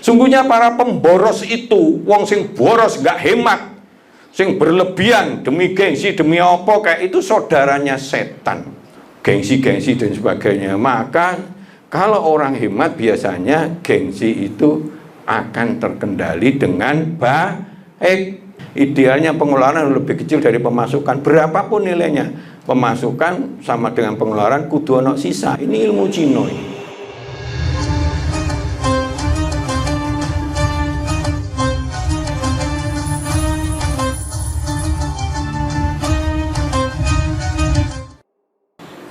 Sungguhnya para pemboros itu, wong sing boros gak hemat, sing berlebihan demi gengsi, demi apa kayak itu saudaranya setan. Gengsi-gengsi dan sebagainya. Maka kalau orang hemat biasanya gengsi itu akan terkendali dengan baik. Idealnya pengeluaran lebih kecil dari pemasukan, berapapun nilainya. Pemasukan sama dengan pengeluaran kudu ono sisa. Ini ilmu Cina ini.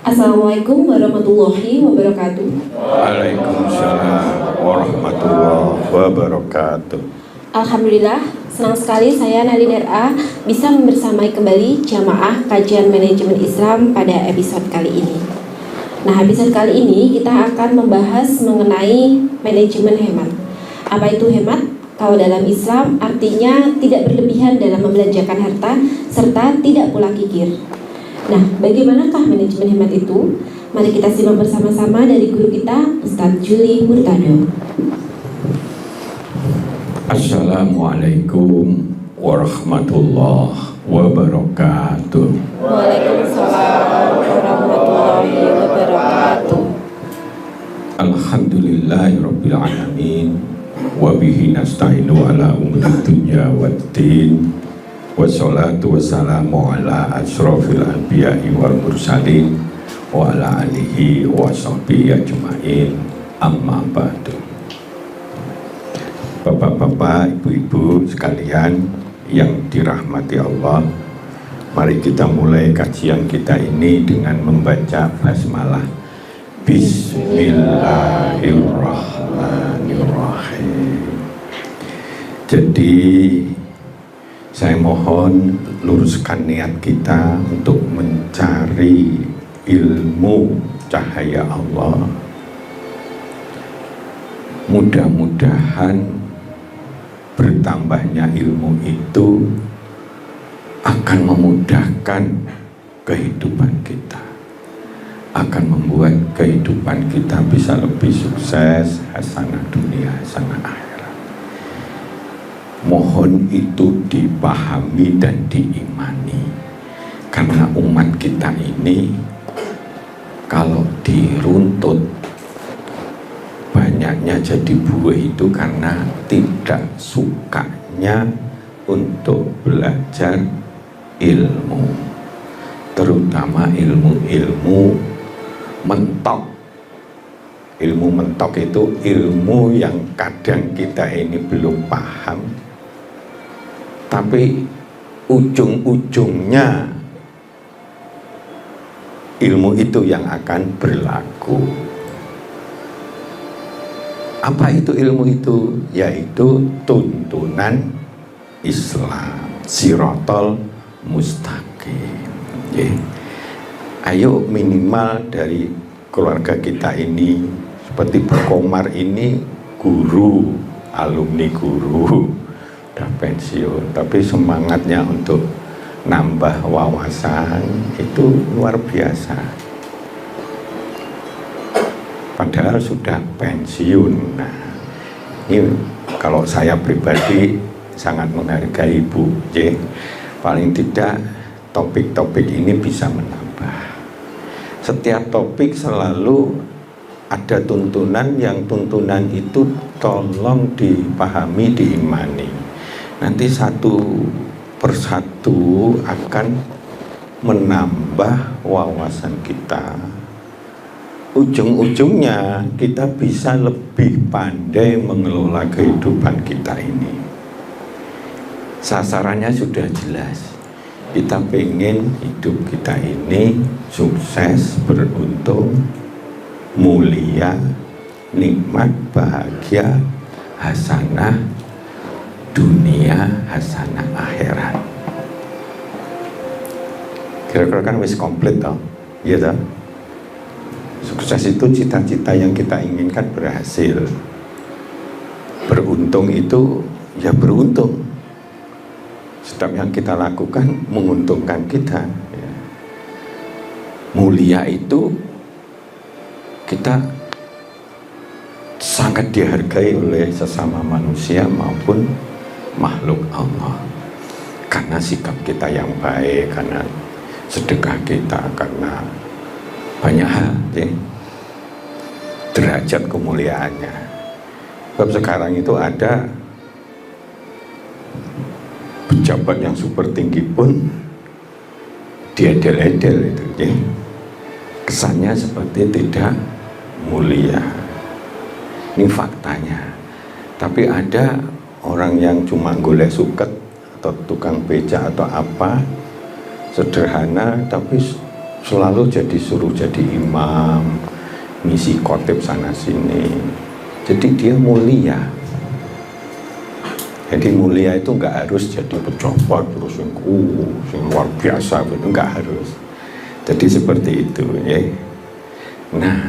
Assalamualaikum warahmatullahi wabarakatuh. Waalaikumsalam warahmatullahi wabarakatuh. Alhamdulillah, senang sekali saya Nadine RA bisa membersamai kembali jamaah kajian manajemen Islam pada episode kali ini. Nah, episode kali ini kita akan membahas mengenai manajemen hemat. Apa itu hemat? Kalau dalam Islam artinya tidak berlebihan dalam membelanjakan harta serta tidak pula kikir. Nah, bagaimanakah manajemen hemat itu? Mari kita simak bersama-sama dari guru kita, Ustadz Juli Murtado. Assalamualaikum warahmatullahi wabarakatuh. Waalaikumsalam warahmatullahi wabarakatuh. Alhamdulillahirabbil alamin wa bihi nasta'inu ala umuri dunya waddin. Wassalatu wassalamu ala asrofil anbiya'i wal mursalin wa ala alihi wa sahbihi ajma'in, amma ba'du. Bapak-bapak, ibu-ibu sekalian yang dirahmati Allah, mari kita mulai kajian kita ini dengan membaca basmalah. Bismillahirrahmanirrahim. Jadi saya mohon luruskan niat kita untuk mencari ilmu cahaya Allah. Mudah-mudahan bertambahnya ilmu itu akan memudahkan kehidupan kita, akan membuat kehidupan kita bisa lebih sukses, hasanah dunia, hasanah akhirat. Mohon itu dipahami dan diimani, karena umat kita ini kalau diruntut banyaknya jadi buah itu karena tidak sukanya untuk belajar ilmu, terutama ilmu-ilmu mentok. Ilmu mentok itu ilmu yang kadang kita ini belum paham, tapi ujung-ujungnya ilmu itu yang akan berlaku. Apa itu ilmu itu? Yaitu tuntunan Islam, Sirotol Mustaqim. Ayo minimal dari keluarga kita ini, seperti Bu Komar ini guru, alumni guru, udah pensiun, tapi semangatnya untuk nambah wawasan itu luar biasa. Padahal sudah pensiun. Nah, ini kalau saya pribadi sangat menghargai Bu J. Paling tidak topik-topik ini bisa menambah. Setiap topik selalu ada tuntunan, yang tuntunan itu tolong dipahami, diimani. Nanti satu persatu akan menambah wawasan kita. Ujung-ujungnya kita bisa lebih pandai mengelola kehidupan kita ini. Sasarannya sudah jelas. Kita pengen hidup kita ini sukses, beruntung, mulia, nikmat, bahagia, hasanah dunia, hasanah akhirat. Kira-kira kan wis komplit toh, iya toh? Sukses itu cita-cita yang kita inginkan berhasil. Beruntung itu ya beruntung. Setiap yang kita lakukan menguntungkan kita. Ya. Mulia itu kita sangat dihargai oleh sesama manusia maupun makhluk Allah, karena sikap kita yang baik, karena sedekah kita, karena banyak hal ya. Derajat kemuliaannya. Sebab sekarang itu ada pejabat yang super tinggi pun diedel-edel itu ya. Kesannya seperti tidak mulia. Ini faktanya. Tapi ada orang yang cuma golek suket atau tukang beca atau apa, sederhana tapi selalu suruh jadi imam, misi khotib sana sini. Jadi dia mulia. Jadi mulia itu nggak harus jadi pejabat terus yang luar biasa, itu nggak harus. Jadi seperti itu ya. Nah,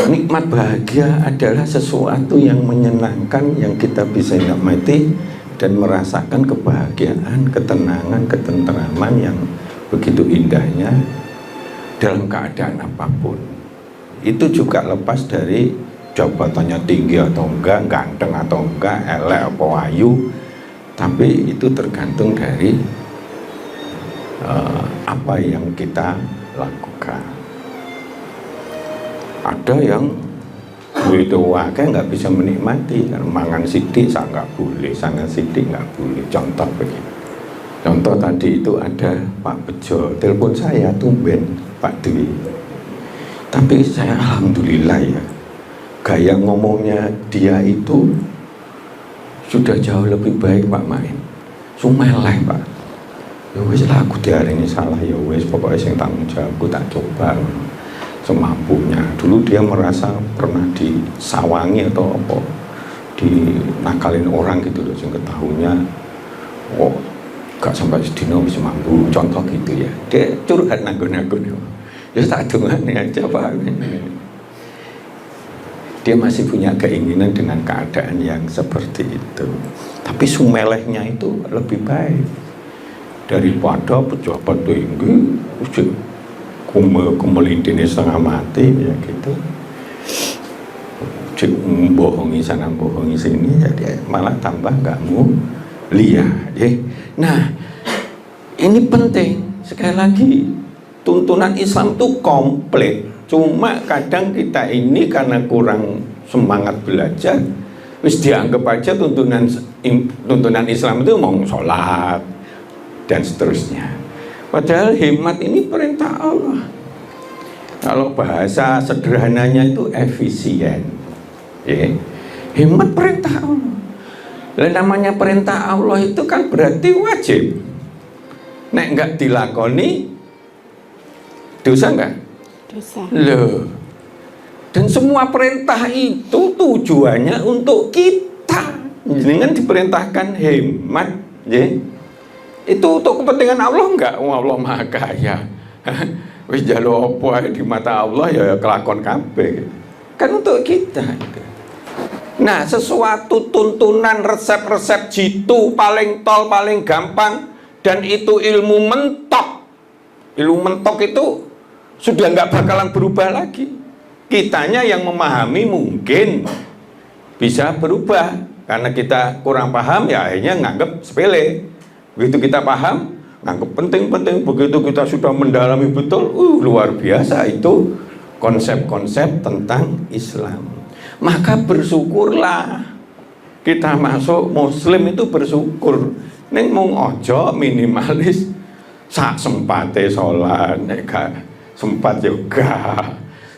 nikmat bahagia adalah sesuatu yang menyenangkan, yang kita bisa nikmati dan merasakan kebahagiaan, ketenangan, ketentraman yang begitu indahnya dalam keadaan apapun. Itu juga lepas dari jabatannya tinggi atau enggak, ganteng atau enggak, elek atau ayu, tapi itu tergantung dari apa yang kita lakukan. Ada yang itu wakil nggak bisa menikmati, kan mangan sidik saya nggak boleh, sangat sidik nggak boleh. Contoh begitu. Contoh tadi itu ada Pak Bejo telepon saya tumben Pak Dwi, tapi saya alhamdulillah ya, gaya ngomongnya dia itu sudah jauh lebih baik Pak Main. Sumeleh Pak, ya wis lah aku diaringi salah ya wis, pokoknya yang tanggung jawab aku tak coba semampunya. Dulu dia merasa pernah disawangi atau apa, dinakalin orang gitu loh, sing ketahunya oh gak sampai sedino bisa mampu, contoh gitu ya. Dia curhat nanggun-nanggun ya tak dongane aja Pak. Dia masih punya keinginan dengan keadaan yang seperti itu, tapi sumelehnya itu lebih baik daripada pejabat tinggi kumelintini setengah mati ya gitu, bohongi sana bohongi sini, jadi malah tambah nggak mulia ya. Nah, ini penting sekali lagi, tuntunan Islam itu komplit. Cuma kadang kita ini karena kurang semangat belajar, wis dianggap aja tuntunan Islam itu mau sholat dan seterusnya. Padahal hemat ini perintah Allah. Kalau bahasa sederhananya itu efisien ya. Hemat perintah Allah. Dan namanya perintah Allah itu kan berarti wajib. Nek enggak dilakoni dosa enggak? Dosa. Loh. Dan semua perintah itu tujuannya untuk kita. Dengan diperintahkan hemat ya. Itu untuk kepentingan Allah enggak? Allah Maha Kaya. Wis jalo apa di mata Allah ya kelakon kabeh. Kan untuk kita gitu. Nah, sesuatu tuntunan resep-resep jitu paling tol, paling gampang, dan itu ilmu mentok. Ilmu mentok itu sudah nggak bakalan berubah lagi. Kitanya yang memahami mungkin bisa berubah karena kita kurang paham, ya akhirnya nganggep sepele. Begitu kita paham, nganggep penting-penting. Begitu kita sudah mendalami betul, luar biasa itu konsep-konsep tentang Islam. Maka bersyukurlah kita masuk Muslim itu, bersyukur. Ning mung ojo minimalis sak sempate sholat, nek gak sempat juga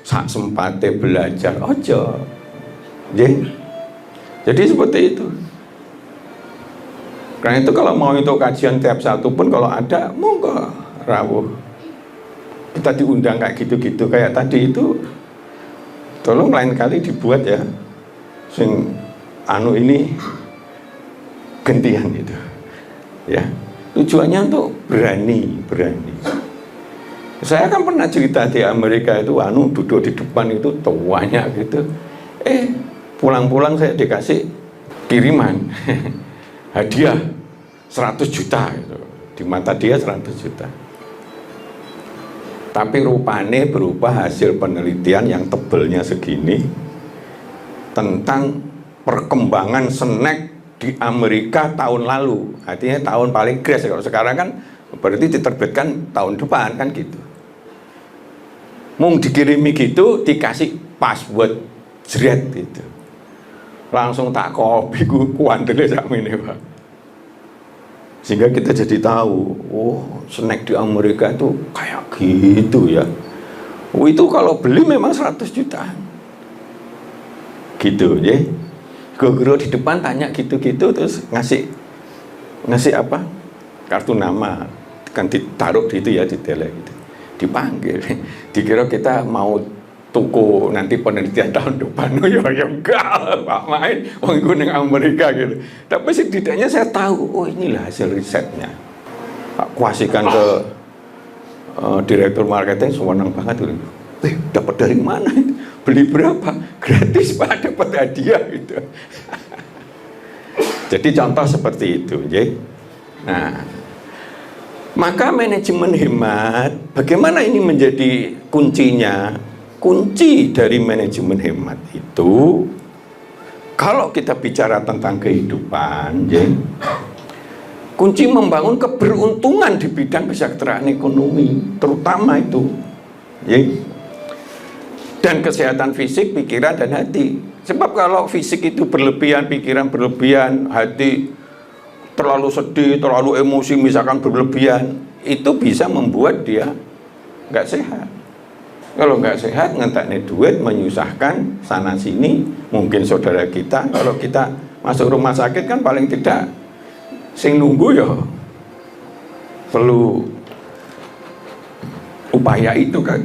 sak sempate belajar ojo. Jadi seperti itu. Karena itu kalau mau itu kajian tiap satu pun kalau ada, monggo rawuh. Kita diundang kayak gitu-gitu, kayak tadi itu. Tolong lain kali dibuat ya, sing anu ini gantian gitu, ya. Tujuannya untuk berani. Saya kan pernah cerita di Amerika itu, anu duduk di depan itu tuanya gitu. Pulang-pulang saya dikasih kiriman hadiah 100 juta gitu. Di mata dia 100 juta. Tapi rupanya berupa hasil penelitian yang tebelnya segini, tentang perkembangan snack di Amerika tahun lalu. Artinya tahun paling grace. Kalau sekarang kan berarti diterbitkan tahun depan kan gitu. Mung dikirimi gitu, dikasih password jret gitu. Langsung tak copy ku kuandele sakmene, Pak. Sehingga kita jadi tahu, oh, snack di Amerika itu kayak gitu ya. Oh, itu kalau beli memang 100 jutaan. Gitu ya. Guru di depan tanya gitu-gitu terus ngasih apa? Kartu nama. Kan ditaruh di itu ya di tele gitu. Dipanggil. Dikira kita mau tuku nanti penelitian tahun depan. Ya enggak, Pak main wong iku ning Amerika gitu. Tapi setidaknya saya tahu, oh inilah hasil risetnya. Pak kuasikan ke direktur marketing senang banget gitu. Dapat dari mana? Beli berapa? Gratis Pak, dapat hadiah gitu. Jadi contoh seperti itu, ya. Nah, maka manajemen hemat, bagaimana ini menjadi kuncinya? Kunci dari manajemen hemat itu, kalau kita bicara tentang kehidupan, ya, kunci membangun keberuntungan di bidang kesejahteraan ekonomi, terutama itu, ya. Dan kesehatan fisik, pikiran, dan hati. Sebab kalau fisik itu berlebihan, pikiran berlebihan, hati terlalu sedih, terlalu emosi misalkan berlebihan, itu bisa membuat dia nggak sehat. Kalau nggak sehat, ngentaknya duit, menyusahkan sana sini. Mungkin saudara kita, kalau kita masuk rumah sakit kan paling tidak sing nunggu ya perlu upaya itu kan.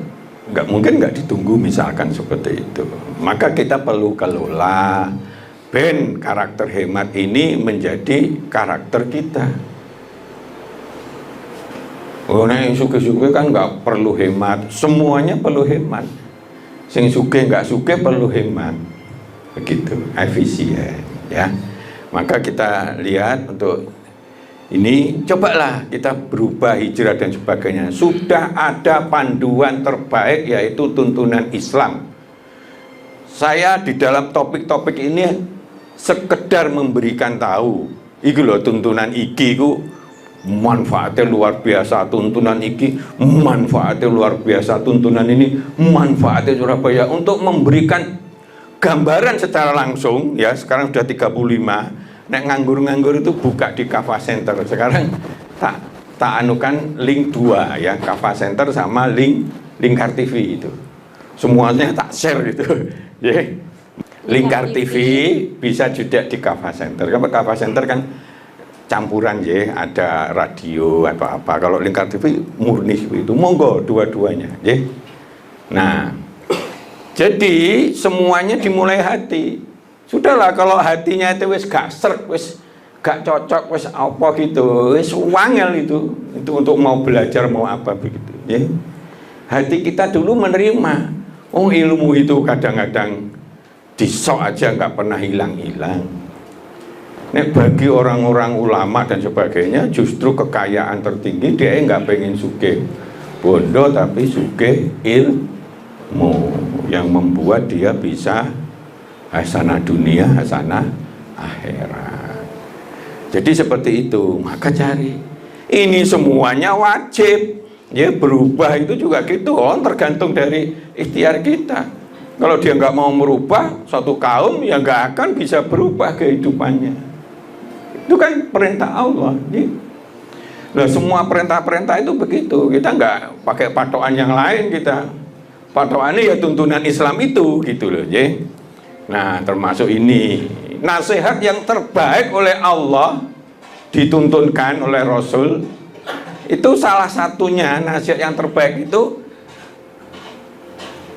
Nggak mungkin nggak ditunggu misalkan seperti itu. Maka kita perlu kelola ben karakter hemat ini menjadi karakter kita. Oh, nah yang suke-suke kan nggak perlu hemat, semuanya perlu hemat. Sing suke nggak suke perlu hemat, begitu, efisien, ya. Maka kita lihat untuk ini, cobalah kita berubah hijrah dan sebagainya. Sudah ada panduan terbaik yaitu tuntunan Islam. Saya di dalam topik-topik ini sekedar memberikan tahu. Iki loh tuntunan iki ku manfaatnya luar biasa, tuntunan iki manfaatnya luar biasa, tuntunan ini manfaatnya Surabaya, untuk memberikan gambaran secara langsung. Ya, sekarang sudah 35. Nek nganggur-nganggur itu buka di Kava Center. Sekarang tak anukan link 2 ya, Kava Center sama link Lingkar TV itu. Semuanya tak share itu. Ya. Lingkar TV bisa juga di Kava Center. Karena Kava Center kan campuran ya, ada radio atau apa. Kalau Lingkar TV murni itu, monggo dua-duanya, ya. Nah, jadi semuanya dimulai hati. Sudahlah, kalau hatinya itu wis gak serk, wis gak cocok, wis apa gitu, wis wangel itu untuk mau belajar mau apa begitu, ya. Hati kita dulu menerima, oh ilmu itu kadang-kadang disok aja nggak pernah hilang-hilang. Nek bagi orang-orang ulama dan sebagainya, justru kekayaan tertinggi dia nggak pengen sugih bondo tapi sugih ilmu yang membuat dia bisa hasanah dunia, hasanah akhirat. Jadi seperti itu. Maka cari. Ini semuanya wajib. Ya, berubah itu juga gitu. Tergantung dari ikhtiar kita. Kalau dia nggak mau merubah, suatu kaum ya nggak akan bisa berubah kehidupannya. Itu kan perintah Allah. Ya. Nah, semua perintah-perintah itu begitu. Kita nggak pakai patokan yang lain kita. Patokannya ya tuntunan Islam itu, gitu loh. Ya. Nah, termasuk ini nasihat yang terbaik oleh Allah dituntunkan oleh Rasul. Itu salah satunya nasihat yang terbaik itu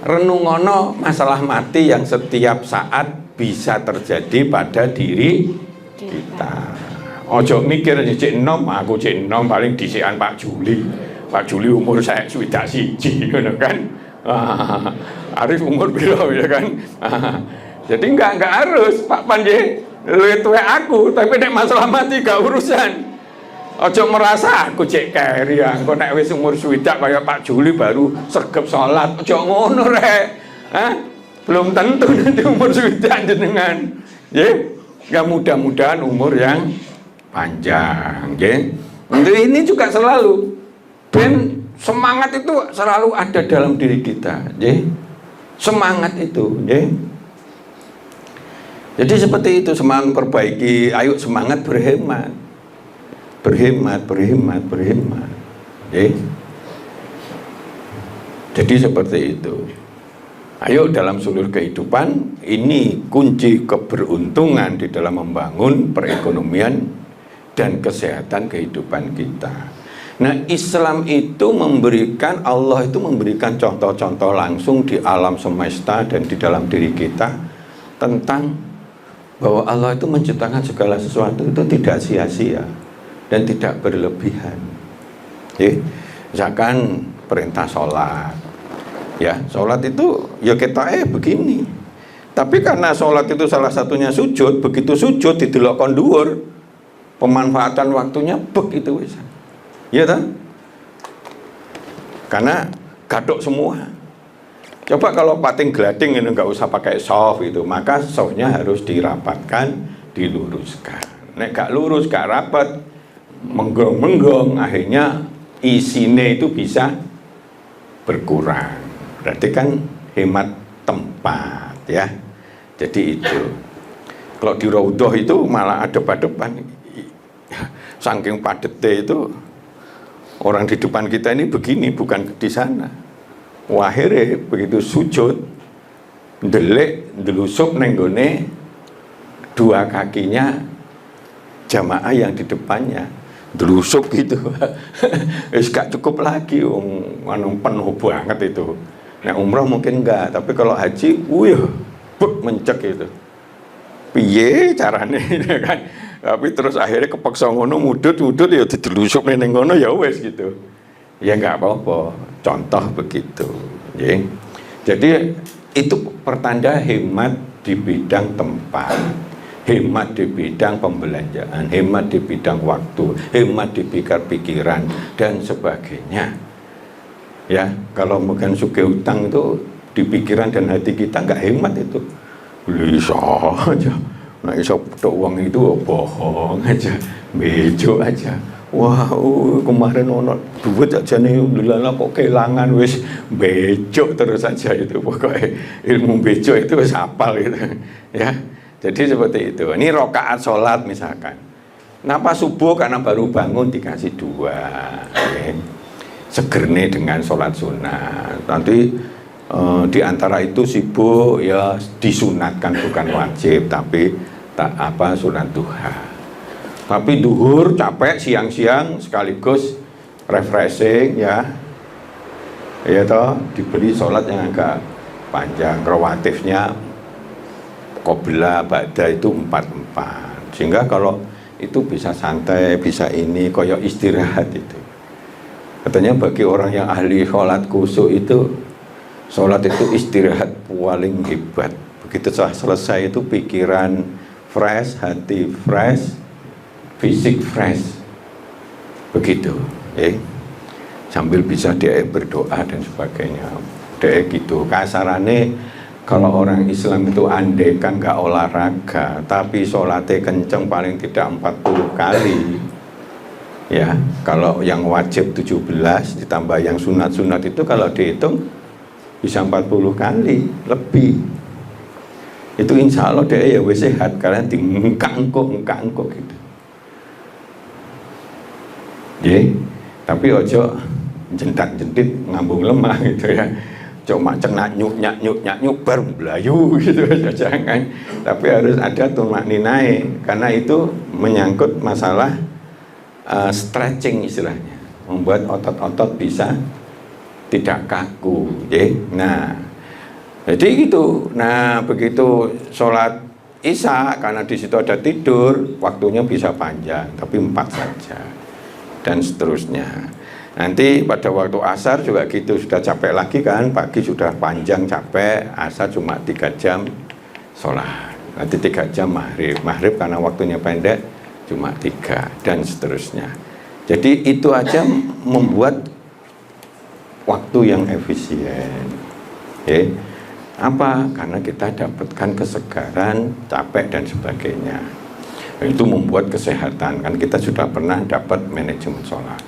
renungono masalah mati yang setiap saat bisa terjadi pada diri kita. Ojo mikir cek enom, aku cek enom paling disian Pak Juli. Pak Juli umur saya sudah siji, kan? Arif umur berapa ya kan? Jadi enggak harus Pak Panji luwih tuwek aku, tapi nek masalah mati gak urusan. Ojo merasa aku cek keri ya, engko nek wis umur swidak kaya Pak Juli baru sregep salat. Ojo ngono rek. Hah? belum tentu nanti umur swidak jenengan. Ya mudah-mudahan umur yang panjang, Untuk ini juga selalu ben semangat itu selalu ada dalam diri kita, semangat itu, Jadi seperti itu, semangat perbaiki, ayo semangat berhemat. Jadi seperti itu. Ayo dalam seluruh kehidupan, ini kunci keberuntungan di dalam membangun perekonomian dan kesehatan kehidupan kita. Nah, Islam itu memberikan, Allah itu memberikan contoh-contoh langsung di alam semesta dan di dalam diri kita tentang bahwa Allah itu menciptakan segala sesuatu itu tidak sia-sia dan tidak berlebihan. Misalkan perintah sholat, sholat itu ya kita begini. Tapi karena sholat itu salah satunya sujud, begitu sujud didelok kon dhuwur, pemanfaatan waktunya begitu wis. Iya kan? Karena gadok semua. Coba kalau pating glading ini nggak usah pakai soft itu, maka softnya harus dirapatkan, diluruskan. Nek gak lurus, gak rapat, menggong-menggong, akhirnya isinya itu bisa berkurang. Berarti kan hemat tempat, ya. Jadi itu. Kalau di Raudhah itu malah adep-adepan. Saking padete itu orang di depan kita ini begini, bukan di sana. Akhirnya begitu sujud, ndelik, ndelusup nenggone dua kakinya jamaah yang di depannya, ndelusup gitu. Wis gak cukup lagi, penuh banget itu. Nah umroh mungkin enggak, tapi kalau haji, mencek itu. Piye carane kan? Tapi terus akhirnya kepaksa ngono, mudut ya didelusup ning ngono ya wis gitu. Ya nggak apa-apa, contoh begitu. Jadi itu pertanda hemat di bidang tempat, hemat di bidang pembelanjaan, hemat di bidang waktu, hemat di bidang pikiran dan sebagainya. Ya, kalau mungkin suke utang itu di pikiran dan hati kita nggak hemat itu, bisa aja. Nah, iso uang itu bohong aja, bejo aja. Wow, kemarin ono duit aja nih, lala kok kehilangan, wis bejo terus saja itu, pokoknya ilmu bejo itu wis hafal gitu, ya. Jadi seperti itu. Ini rakaat sholat misalkan. Kenapa subuh? Karena baru bangun dikasih 2, ya. Segerne dengan sholat sunat. Nanti di antara itu sibuk ya disunatkan, bukan wajib, tapi sunat duha. Tapi duhur capek, siang-siang sekaligus refreshing, ya toh, diberi sholat yang agak panjang, rawatifnya qobla ba'da itu 4-4, sehingga kalau itu bisa santai, bisa ini koyok istirahat itu. Katanya bagi orang yang ahli sholat khusyuk itu, sholat itu istirahat paling hebat. Begitu selesai itu pikiran fresh, hati fresh, fisik fresh, begitu, sambil bisa dia berdoa dan sebagainya, dia gitu. Kasarannya kalau orang Islam itu andekan nggak olahraga, tapi sholatnya kenceng paling tidak 40 kali, ya. Kalau yang wajib 17 ditambah yang sunat-sunat itu kalau dihitung bisa 40 kali lebih. Itu insya Allah dia ya wis sehat, kalian engkang-engkok gitu. Tapi ojo jentat-jentit ngambung lemah gitu ya. Cuma cengat nyuk bar belayu gitu aja, jangan. Tapi harus ada tumakninai, karena itu menyangkut masalah stretching istilahnya, membuat otot-otot bisa tidak kaku, Nah, jadi gitu. Nah, begitu sholat Isya, karena di situ ada tidur, waktunya bisa panjang, tapi 4 saja. Dan seterusnya. Nanti pada waktu asar juga gitu, sudah capek lagi kan, pagi sudah panjang capek, asar cuma 3 jam sholat, nanti 3 jam maghrib karena waktunya pendek cuma 3, dan seterusnya. Jadi itu aja membuat waktu yang efisien, Apa? Karena kita dapatkan kesegaran, capek dan sebagainya. Itu membuat kesehatan. Kan kita sudah pernah dapat manajemen sholat.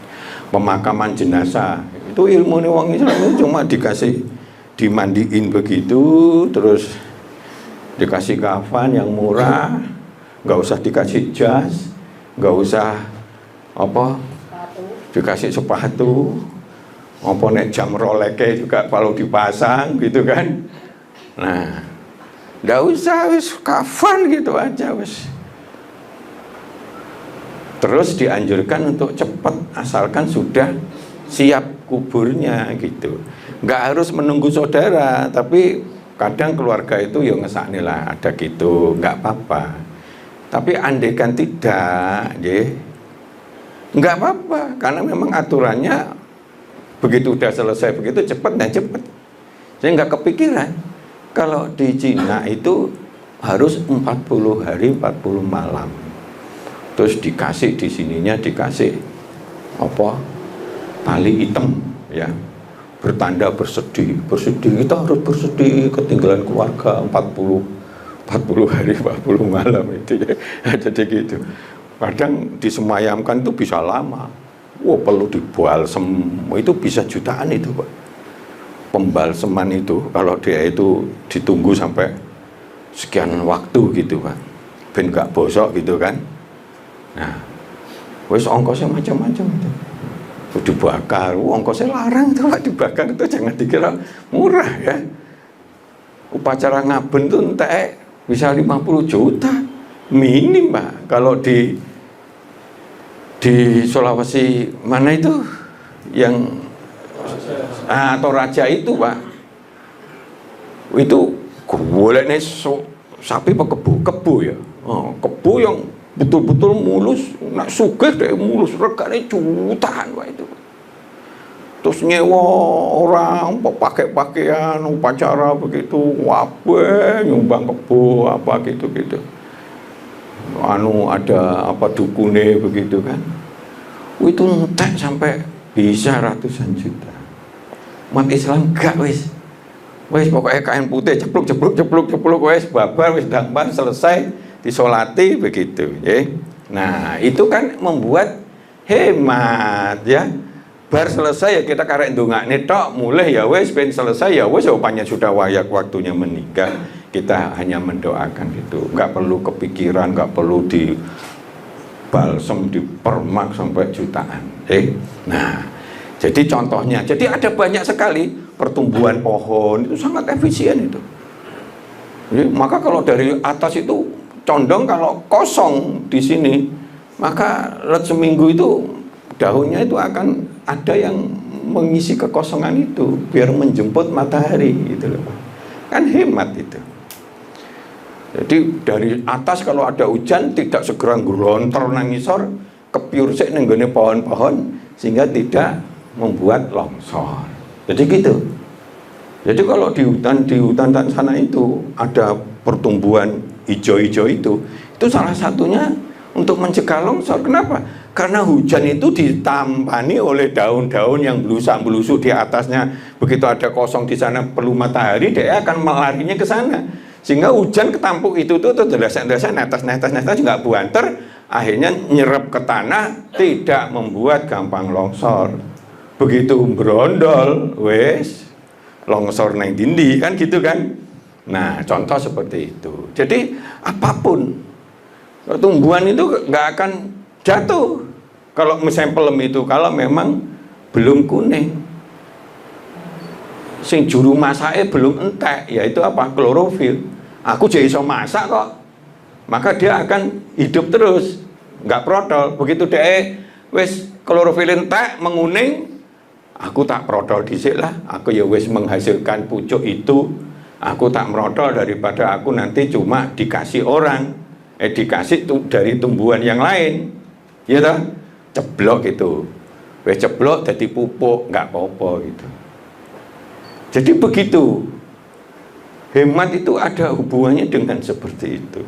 Pemakaman jenazah itu ilmu nih wong Islam itu cuma dikasih dimandiin begitu, terus dikasih kafan yang murah, nggak usah dikasih jas, nggak usah apa, dikasih sepatu, apa nek jam Rolex juga kalau dipasang gitu kan. Nah, nggak usah wis kafan gitu aja wis. Terus dianjurkan untuk cepat asalkan sudah siap kuburnya gitu. Nggak harus menunggu saudara, tapi kadang keluarga itu ya ngesakne lah ada gitu, nggak apa-apa. Tapi andaikan tidak, nggak apa-apa, karena memang aturannya begitu udah selesai begitu cepat dan cepat. Saya nggak kepikiran kalau di Cina itu harus 40 hari 40 malam. Terus dikasih di sininya dikasih apa? Tali hitam ya. Bertanda bersedih kita harus bersedih ketinggalan keluarga 40 hari 40 malam itu ya. Jadi gitu. Kadang disemayamkan itu bisa lama. Wah, perlu dibalsem itu bisa jutaan itu, Pak. Pembalseman itu kalau dia itu ditunggu sampai sekian waktu gitu, Pak. Ben gak bosok gitu kan. Nah, wis ongkosnya macam-macam itu. Dibakar, ongkosnya larang tuh Pak, dibakar itu jangan dikira murah ya. Upacara ngaben tuh entek bisa 50 juta minim Pak. Kalau di Sulawesi mana itu yang Toraja itu Pak, itu boleh nih sapi apa kebu ya, kebu yang betul-betul mulus, nak sugih deh mulus, regane jutaan Pak itu. Terus nyewa orang pakai pakaian upacara begitu, wabe nyumbang kebu apa gitu. Ada apa dukune begitu kan. Itu entek sampai bisa ratusan juta. Umat Islam gak wis pokoknya kain putih cepluk wis babar wis dangban selesai disolati begitu ya. Nah itu kan membuat hemat ya. Bar selesai ya kita karek ndongakne tok mulai ya wis ben selesai ya wis rupanya sudah wayak waktunya meninggal, kita hanya mendoakan gitu, nggak perlu kepikiran, nggak perlu di balsem dipermak sampai jutaan. Nah jadi contohnya, jadi ada banyak sekali pertumbuhan pohon itu sangat efisien itu. Jadi, maka kalau dari atas itu condong kalau kosong di sini, maka seminggu itu daunnya itu akan ada yang mengisi kekosongan itu biar menjemput matahari gitu loh. Kan hemat itu. Jadi dari atas kalau ada hujan tidak segera ngelontor nang ngisor, kepiur sik ning nggone pohon-pohon sehingga tidak membuat longsor. Jadi gitu. Jadi kalau di hutan sana itu ada pertumbuhan hijau-hijau itu salah satunya untuk mencegah longsor. Kenapa? Karena hujan itu ditampani oleh daun-daun yang belusuk di atasnya. Begitu ada kosong di sana perlu matahari, dia akan melarinya ke sana. Sehingga hujan ketampuk itu tuh terdesak-desak netes juga buanter, akhirnya nyerap ke tanah, tidak membuat gampang longsor. Begitu berondol, wes longsor nang dindi kan gitu kan. Nah, contoh seperti itu. Jadi apapun tumbuhan itu nggak akan jatuh kalau sampel itu kalau memang belum kuning. Sing juru masake belum entek, yaitu apa? Klorofil. Aku jadi iso masak kok. Maka dia akan hidup terus, nggak protol. Begitu dia wis klorofil entek menguning, aku tak protol dhisik lah. Aku ya wis menghasilkan pucuk itu. Aku tak merotol daripada aku nanti cuma dikasih orang, dikasih dari tumbuhan yang lain. Ya toh? Ceblok gitu. Wis ceblok jadi pupuk, nggak apa-apa gitu. Jadi begitu. Hemat itu ada hubungannya dengan seperti itu.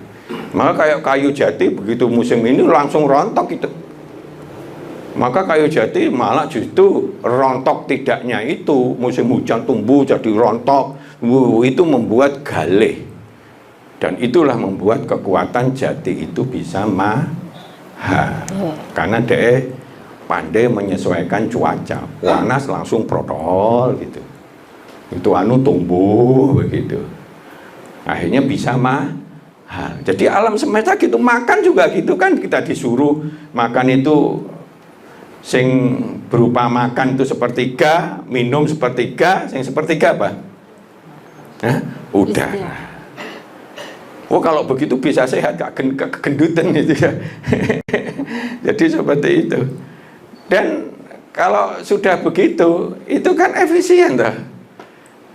Maka kayak kayu jati begitu musim ini langsung rontok gitu. Maka kayu jati malah justru rontok tidaknya itu musim hujan tumbuh jadi rontok itu membuat galih. Dan itulah membuat kekuatan jati itu bisa mahal. Karena dia pandai menyesuaikan cuaca. Panas langsung protol gitu. Itu tumbuh begitu. Akhirnya bisa mahal. Jadi alam semesta gitu, makan juga gitu kan, kita disuruh makan itu sing berupa makan itu sepertiga, minum sepertiga, sing sepertiga apa? Udara. Oh kalau begitu bisa sehat, gak kegendutan gitu ya. Jadi seperti itu. Dan kalau sudah begitu, itu kan efisien dah.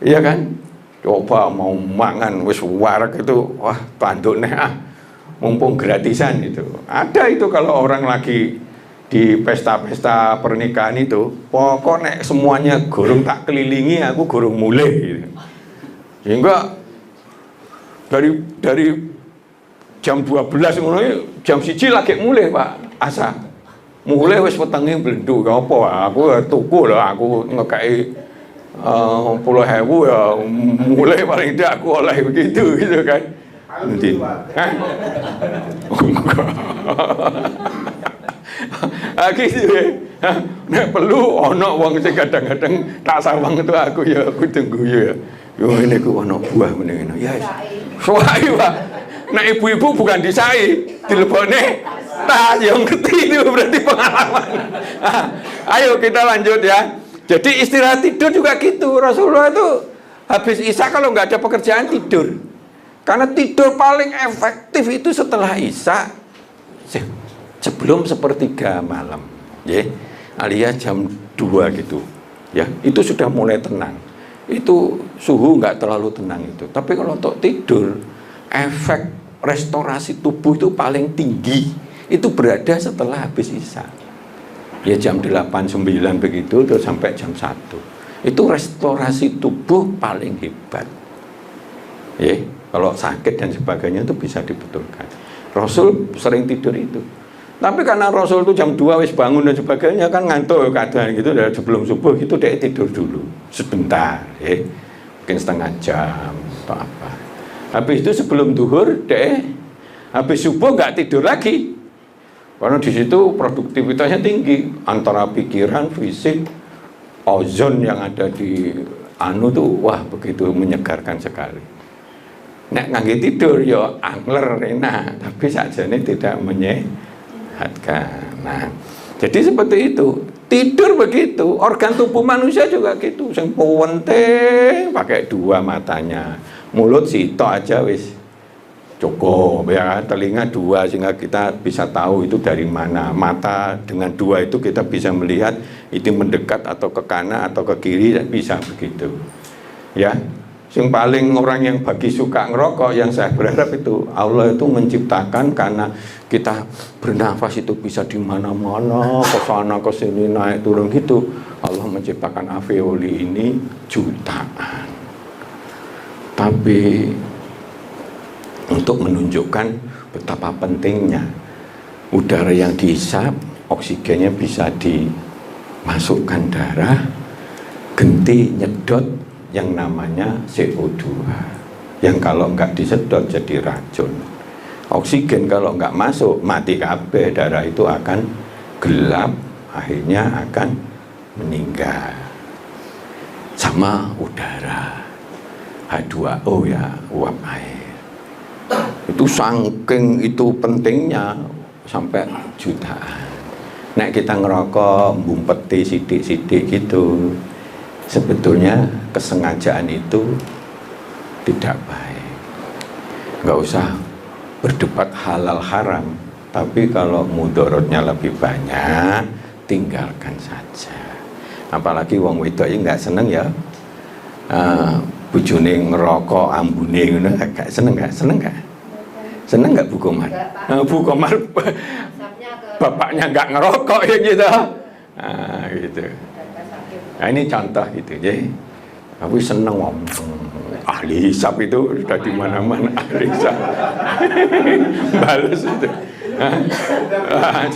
Iya kan? Coba mau mangan wis warak itu, wah tanduk nih mumpung gratisan itu. Ada itu kalau orang lagi di pesta-pesta pernikahan itu, pokoknya semuanya gorong tak kelilingi, aku gorong mulai gitu. Sehingga dari jam 12 mulai, jam 1 lagi mulai Pak Asa. Mulai wis wetenge blenduk apa aku tuku lah, aku ngekei 10.000 ya mulai paling tidak aku oleh begitu gitu kan. Nanti gitu ya. Nek perlu ono wong sing kadang-kadang tak sawang itu aku tunggu ya. Yo ini ku ono buah meneh ya. Suwai Pak. Nek ibu-ibu bukan disai, dilebone tas yang ngerti itu berarti pengalaman. Ayo kita lanjut ya. Jadi istirahat tidur juga gitu. Rasulullah itu habis Isya kalau nggak ada pekerjaan tidur. Karena tidur paling efektif itu setelah Isya, sebelum 1/3 malam, ya, alias jam 2 gitu, ya, itu sudah mulai tenang. Itu suhu nggak terlalu tenang itu. Tapi kalau untuk tidur, efek restorasi tubuh itu paling tinggi. Itu berada setelah habis Isya. Ya jam 8-9 begitu terus sampai jam 1. Itu restorasi tubuh paling hebat. Ya, kalau sakit dan sebagainya itu bisa dibetulkan. Rasul sering tidur itu. Tapi karena Rasul itu jam 2 wis bangun dan sebagainya kan ngantuk keadaan gitu, dari sebelum subuh itu dia tidur dulu sebentar, ya. Mungkin setengah jam atau apa. Habis itu sebelum duhur dia habis subuh nggak tidur lagi. Karena di situ produktivitasnya tinggi antara pikiran, fisik, ozon yang ada di tuh wah begitu menyegarkan sekali. Nek ngangge tidur ya angler enak, tapi sajane tidak menyehatkan. Nah, jadi seperti itu. Tidur begitu, organ tubuh manusia juga gitu. Sing penting pakai 2 matanya. Mulut sitok aja wis cukup ya, telinga 2 sehingga kita bisa tahu itu dari mana. Mata dengan 2 itu kita bisa melihat itu mendekat atau ke kanan atau ke kiri, bisa begitu. Ya, yang paling orang yang bagi suka ngerokok, yang saya berharap itu Allah itu menciptakan karena kita bernafas itu bisa di mana-mana, ke sana ke sini naik turun gitu. Allah menciptakan alveoli ini jutaan. Tapi untuk menunjukkan betapa pentingnya udara yang dihisap, oksigennya bisa dimasukkan darah, genti nyedot yang namanya CO2, yang kalau nggak disedot jadi racun. Oksigen kalau nggak masuk mati kabeh, darah itu akan gelap, akhirnya akan meninggal. Sama udara H2O ya, uap air. Itu saking itu pentingnya sampai jutaan. Nek kita ngerokok ngumpeti sidik-sidik gitu, sebetulnya kesengajaan itu tidak baik. Nggak usah berdebat halal haram, tapi kalau mudorotnya lebih banyak, tinggalkan saja. Apalagi wong wedok ini nggak seneng ya, bojone ngerokok ambune ngono, gak seneng gak? Seneng nggak Bu Komar? Bu Komar bapaknya nggak ngerokok ya gitu. Nah, gitu. Nah, ini contoh gitu ya. Tapi seneng ahli hisab itu sudah di mana-mana ahli hisab. Balas itu.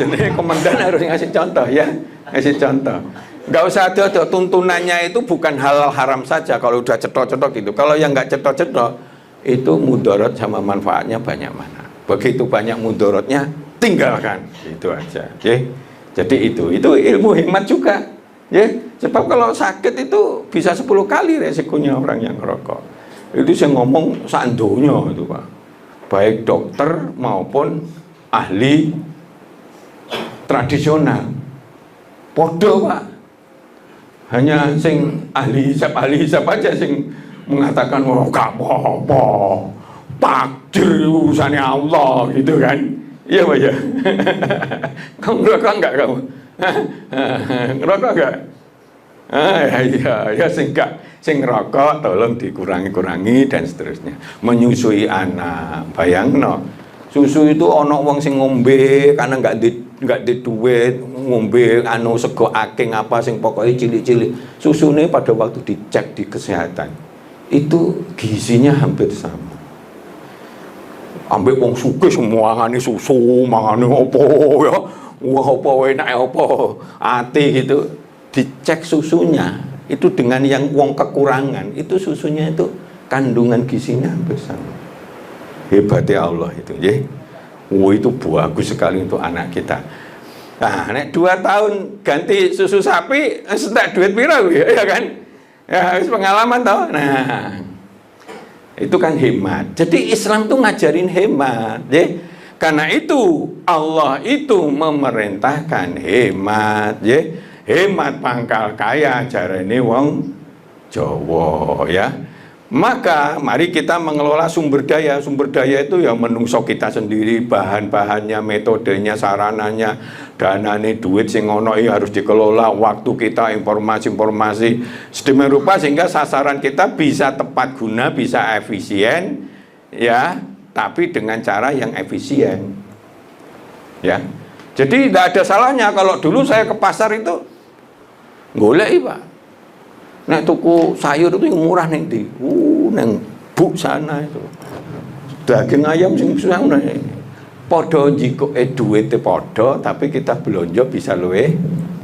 Jadi komandan harus ngasih contoh ya, ngasih contoh. Nggak usah ada tuntunannya, itu bukan halal haram saja kalau udah cetok-cetok gitu. Kalau yang nggak cetok-cetok itu mudarat sama manfaatnya banyak mana. Begitu banyak mudaratnya tinggalkan, itu aja. Okay? Jadi itu ilmu hikmat juga. Ya, sebab kalau sakit itu bisa 10 kali resikonya orang yang ngerokok. Itu saya ngomong sandonya itu Pak. Baik dokter maupun ahli tradisional. Podo Pak. Hanya sing ahli hisab aja sing mengatakan oh gak apa-apa. Takdir urusannya Allah gitu kan. Iya Pak ya. Kamu ngerokok enggak kamu? Ngerokok enggak? Ya sing rokok tolong dikurangi dan seterusnya. Menyusui anak, bayangno susu itu ono wong sing ngombe karena enggak di duit, ngombe anu sego aking apa sing pokoknya cilik-cilik. Susune pada waktu dicek di kesehatan itu gizinya hampir sama. Ambek wong sugih semua ngane susu, mangane opo ya. Wah opo enak opo. Ati gitu. Dicek susunya itu dengan yang wong kekurangan, itu susunya itu kandungan gizinya hampir sama. Hebatnya Allah itu, ya. Itu bagus sekali untuk anak kita. Nah, nek 2 tahun ganti susu sapi, entek duit piro ya kan? Ya wis pengalaman toh. Nah, itu kan hemat. Jadi Islam tuh ngajarin hemat, ya. Karena itu Allah itu memerintahkan hemat, ya. Hemat pangkal kaya jarene wong Jawa, ya. Maka mari kita mengelola sumber daya. Sumber daya itu ya menungso kita sendiri, bahan-bahannya, metodenya, sarananya, danane, duit sing ono harus dikelola, waktu kita, informasi-informasi sedemikian rupa sehingga sasaran kita bisa tepat guna, bisa efisien, ya, tapi dengan cara yang efisien, ya. Jadi tidak ada salahnya kalau dulu saya ke pasar itu golek Pak. Nek tuku sayur itu yang murah ning ndi? Nang buk sana itu. Daging ayam sing susah nek. Padha njikoke duwite padha tapi kita belanja bisa luwih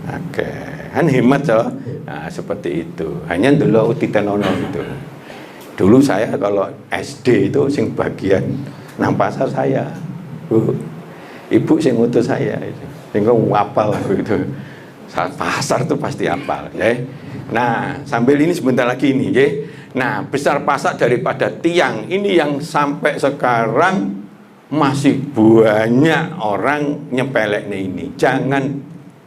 akeh. Kan hemat toh. Nah, seperti itu. Hanya ndelok titenono gitu. Dulu saya kalau SD itu sing bagian nang pasar saya. Ibu sing ngutus saya itu. Sing apal gitu. Saat pasar tuh pasti apal, ya. Nah, sambil ini sebentar lagi ini, ya. Nah, besar pasak daripada tiang ini yang sampai sekarang masih banyak orang nyepeleknya ini. Jangan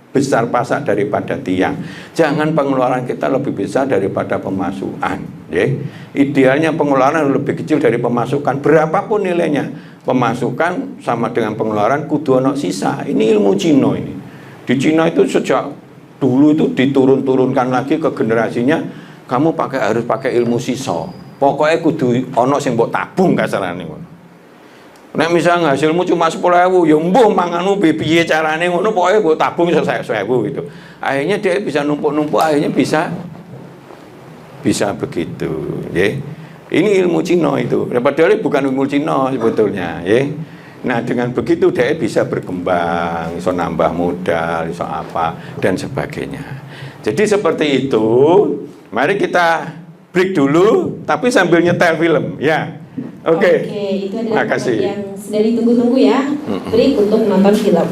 besar pasak daripada tiang. Jangan pengeluaran kita lebih besar daripada pemasukan, ya. Idealnya pengeluaran lebih kecil dari pemasukan. Berapapun nilainya, pemasukan sama dengan pengeluaran kudu ono sisa. Ini ilmu Cina ini. Di Cina itu sejak dulu itu diturun-turunkan lagi ke generasinya, kamu harus pakai ilmu sisa. Pokoknya kudu ono sing mbok tabung kasarane ngono. Nek misal hasilmu cuma 10.000, ya mbuh manganmu piye carane ngono, pokoknya mbok tabung 1.000 gitu. Akhirnya dia bisa numpuk-numpuk, akhirnya bisa begitu, ya. Ini ilmu Cina itu. Padahal bukan ilmu Cina sebetulnya, ya. Nah, dengan begitu dia bisa berkembang, bisa nambah modal, bisa apa dan sebagainya. Jadi seperti itu. Mari kita break dulu, tapi sambil nyetel film, ya. Oke. Itu adalah tempat yang sudah ditunggu-tunggu ya. Break untuk menonton film.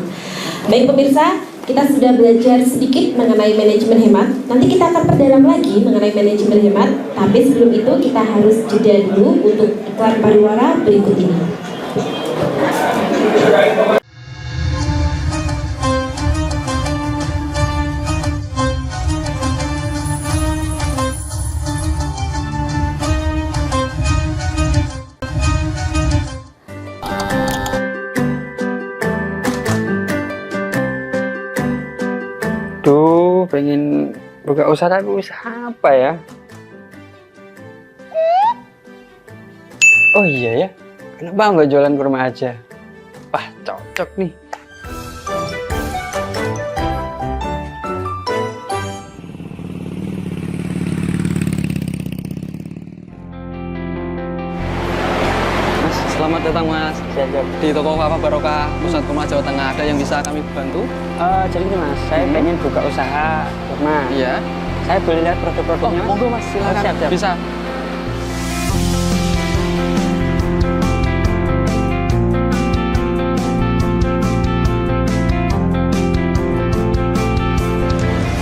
Baik pemirsa, kita sudah belajar sedikit mengenai manajemen hemat. Nanti kita akan perdalam lagi mengenai manajemen hemat. Tapi sebelum itu kita harus jeda dulu untuk iklan pariwara berikut ini. Duh, pengen buka usaha tapi usaha apa ya? Oh iya ya, kenapa nggak jualan kurma aja? Wah, cocok nih. Mas, selamat Selamat datang Mas. Di toko Kafa Barokah Pusat Kurma Jawa Tengah, ada yang bisa kami bantu? Jadi gini Mas, saya pengen buka usaha kurma. Iya. Saya boleh lihat produk-produknya Mas? Monggo Mas, silakan. Siap. Bisa.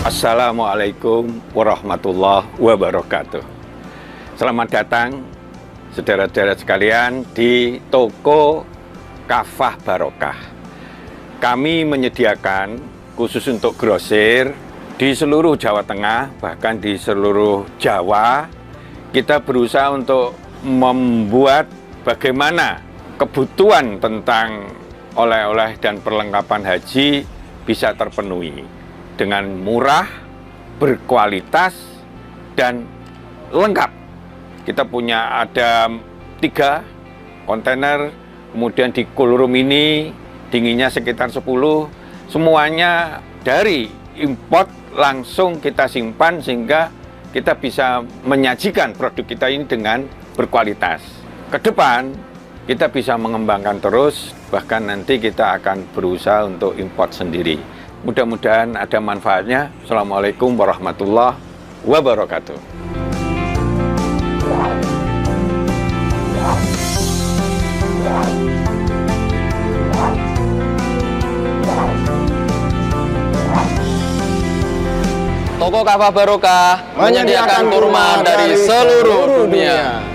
Assalamualaikum warahmatullahi wabarakatuh. Selamat datang saudara-saudara sekalian di toko Kafah Barokah. Kami menyediakan khusus untuk grosir di seluruh Jawa Tengah, bahkan di seluruh Jawa. Kita berusaha untuk membuat bagaimana kebutuhan tentang oleh-oleh dan perlengkapan haji bisa terpenuhi dengan murah, berkualitas, dan lengkap. Kita punya ada 3 kontainer, kemudian di cool room ini dinginnya sekitar 10, semuanya dari import langsung kita simpan sehingga kita bisa menyajikan produk kita ini dengan berkualitas. Ke depan kita bisa mengembangkan terus, bahkan nanti kita akan berusaha untuk import sendiri. Mudah-mudahan ada manfaatnya. Assalamualaikum warahmatullahi wabarakatuh. Toko Kafa Barokah menyediakan kurma dari seluruh dunia.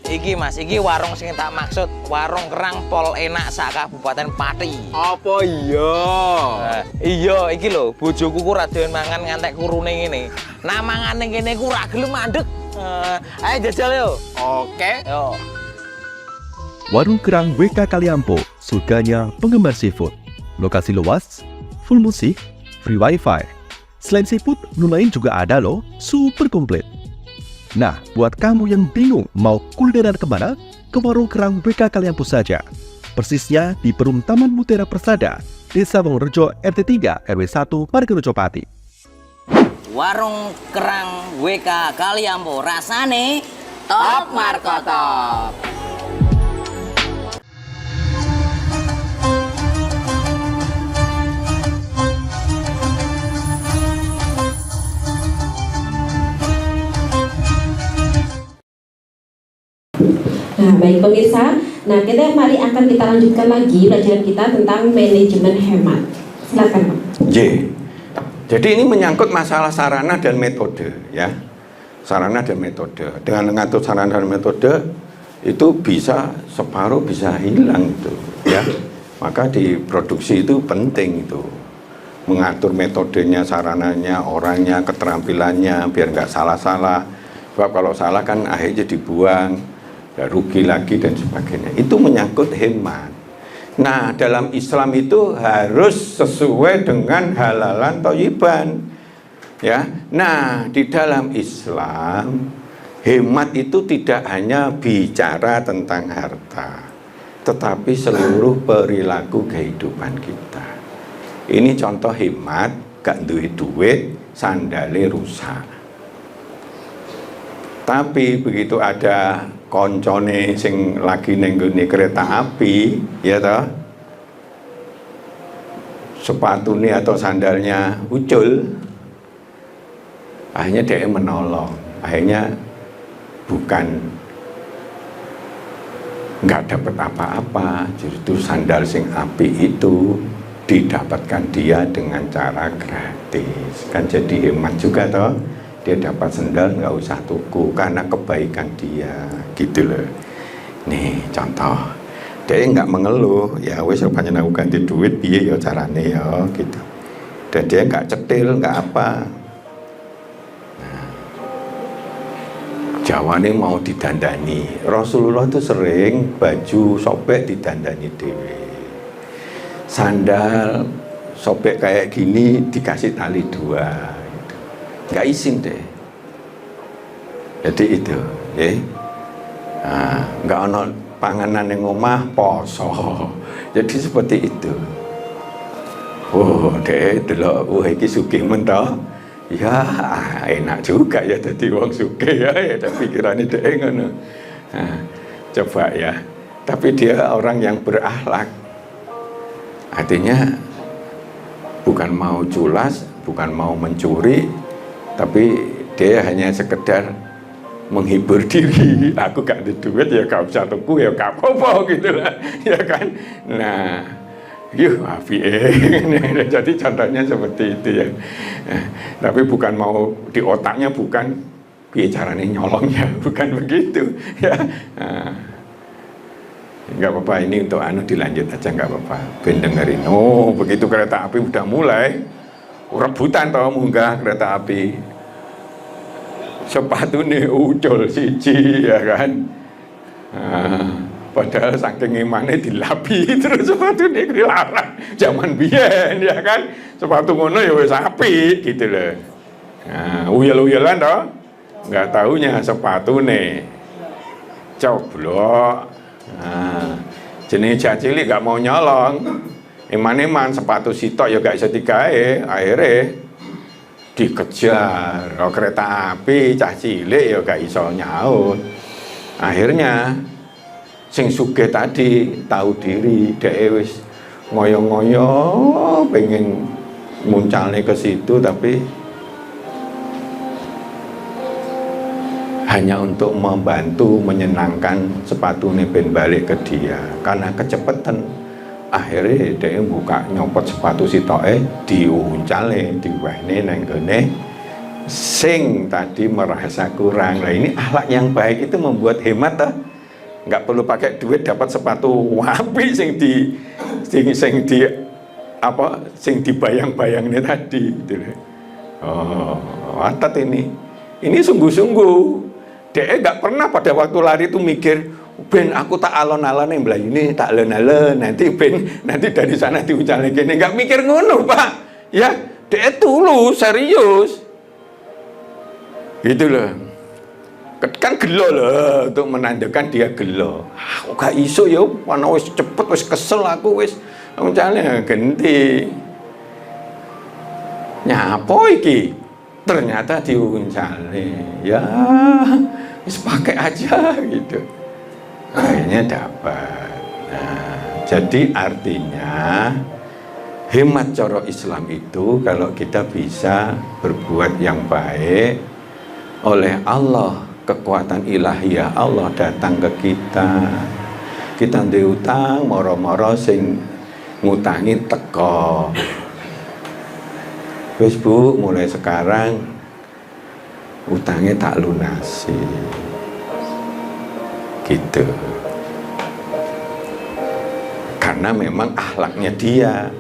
Iki Mas, iki warung sing tak maksud, warung kerang pol enak sak Kabupaten Pati. Apa iya? Iya, iki lho, bojoku ku ra doyan mangan ngantek kurune ngene. Nah mangane kene ku ra gelem mandeg. Ayo jajal yo. Oke. Yo. Warung Kerang WK Kaliampo, surganya penggemar seafood. Lokasi luas, full musik, free wifi. Selain seafood, menu lain juga ada loh, super komplit. Nah, buat kamu yang bingung mau kulineran kemana, ke Warung Kerang WK Kaliampo saja. Persisnya di Perum Taman Mutiara Persada, Desa Wongorejo RT 3 RW 1 Margorejo Pati. Warung kerang WK Kaliampo rasane top markotop. Nah, baik pemirsa, mari akan kita lanjutkan lagi pelajaran kita tentang manajemen hemat. Silakan, Pak. Jadi ini menyangkut masalah sarana dan metode, ya. Sarana dan metode. Dengan mengatur sarana dan metode itu bisa separuh bisa hilang itu, ya. Maka di produksi itu penting itu. Mengatur metodenya, sarananya, orangnya, keterampilannya biar nggak salah-salah. Sebab kalau salah kan akhirnya dibuang. Ya, rugi lagi dan sebagainya. Itu menyangkut hemat. Nah, dalam Islam itu harus sesuai dengan halalan thayyiban. Ya. Nah, di dalam Islam hemat itu tidak hanya bicara tentang harta, tetapi seluruh perilaku kehidupan kita. Ini contoh hemat, gak duwe duit, sandale rusak. Tapi begitu ada koncone sing lagi nenggone kereta api, ya toh, sepatunya atau sandalnya ucul, akhirnya dia menolong, akhirnya bukan nggak dapat apa-apa, justru sandal sing api itu didapatkan dia dengan cara gratis, kan jadi hemat juga toh. Dia dapat sendal nggak usah tuku karena kebaikan dia, gitu loh. Nih contoh, dia nggak mengeluh, ya wes panjenengan aku ganti duit piye ya carane ya gitu. Dan dia nggak cetil, nggak apa. Nah, Jawa ini mau didandani. Rasulullah itu sering baju sobek didandani dewe. Sandal sobek kayak gini dikasih tali 2. Nggak izin deh. Jadi itu, ya. Nah, nggak ono panganan yang omah poso. Jadi seperti itu. Oh, dek delok iki sugih men to. Ya, enak juga ya jadi wong sugih ya, tapi pikirannya dek ngono. Nah, coba ya. Tapi dia orang yang berakhlak. Artinya bukan mau culas, bukan mau mencuri, tapi dia hanya sekedar menghibur diri. Aku gak ada duit ya gak usah tuku ya gak apa-apa gitu lah, ya kan. Nah, jadi contohnya seperti itu ya. Tapi bukan mau di otaknya, bukan bicaranya nyolongnya, bukan begitu ya. Nggak apa-apa, ini untuk dilanjut aja, nggak apa-apa. Ben dengerin. Oh, begitu kereta api udah mulai rebutan toh munggah kereta api, sepatu nih ucul siji ya kan. Padahal saking imannya dilapi terus sepatu nih dilarang. Zaman biyen ya kan, sepatu ngono ya wis apik gitu loh. Uyel-uyelan toh, nggak taunya sepatu nih coblok. Jenis cilik gak mau nyolong, iman sepatu sitok ya gak bisa digawe, akhirnya dikejar. Kereta api cah cilik ya gak iso nyaut. Akhirnya sing sugih tadi tahu diri, dhek wis ngoyo-ngoyo pengen muncalnya ke situ, tapi hanya untuk membantu menyenangkan sepatunya ben balik ke dia karena kecepatan. Akhirnya dia buka nyopot sepatu sitoke, diuncale, diwehne nang gone sing tadi merasa kurang. Nah, ini akhlak yang baik itu membuat hemat toh. Nggak perlu pakai duit dapat sepatu wapi sing dibayang-bayang ini tadi gitu. Oh, watat ini sungguh-sungguh. Dia gak pernah pada waktu lari itu mikir, ben aku tak alon-alon yang belah ini, tak alon-alon, nanti dari sana diuncalin gini. Gak mikir ngono Pak. Ya, dia tulus, serius. Gitu loh. Kan gelo loh, untuk menandakan dia gelo. Gak iso ya, mana wis cepet, wis kesel aku wis uncalnya ganti. Nyapo iki? Ternyata diuncalin. Ya, wis pakai aja gitu. Akhirnya dapat. Nah, jadi artinya hemat cara Islam itu kalau kita bisa berbuat yang baik, oleh Allah, kekuatan ilahiyah Allah datang ke kita. Kita diutang moro-moro sing ngutangi teko. Wis Bu, mulai sekarang utangnya tak lunasi. Gitu. Karena memang akhlaknya dia.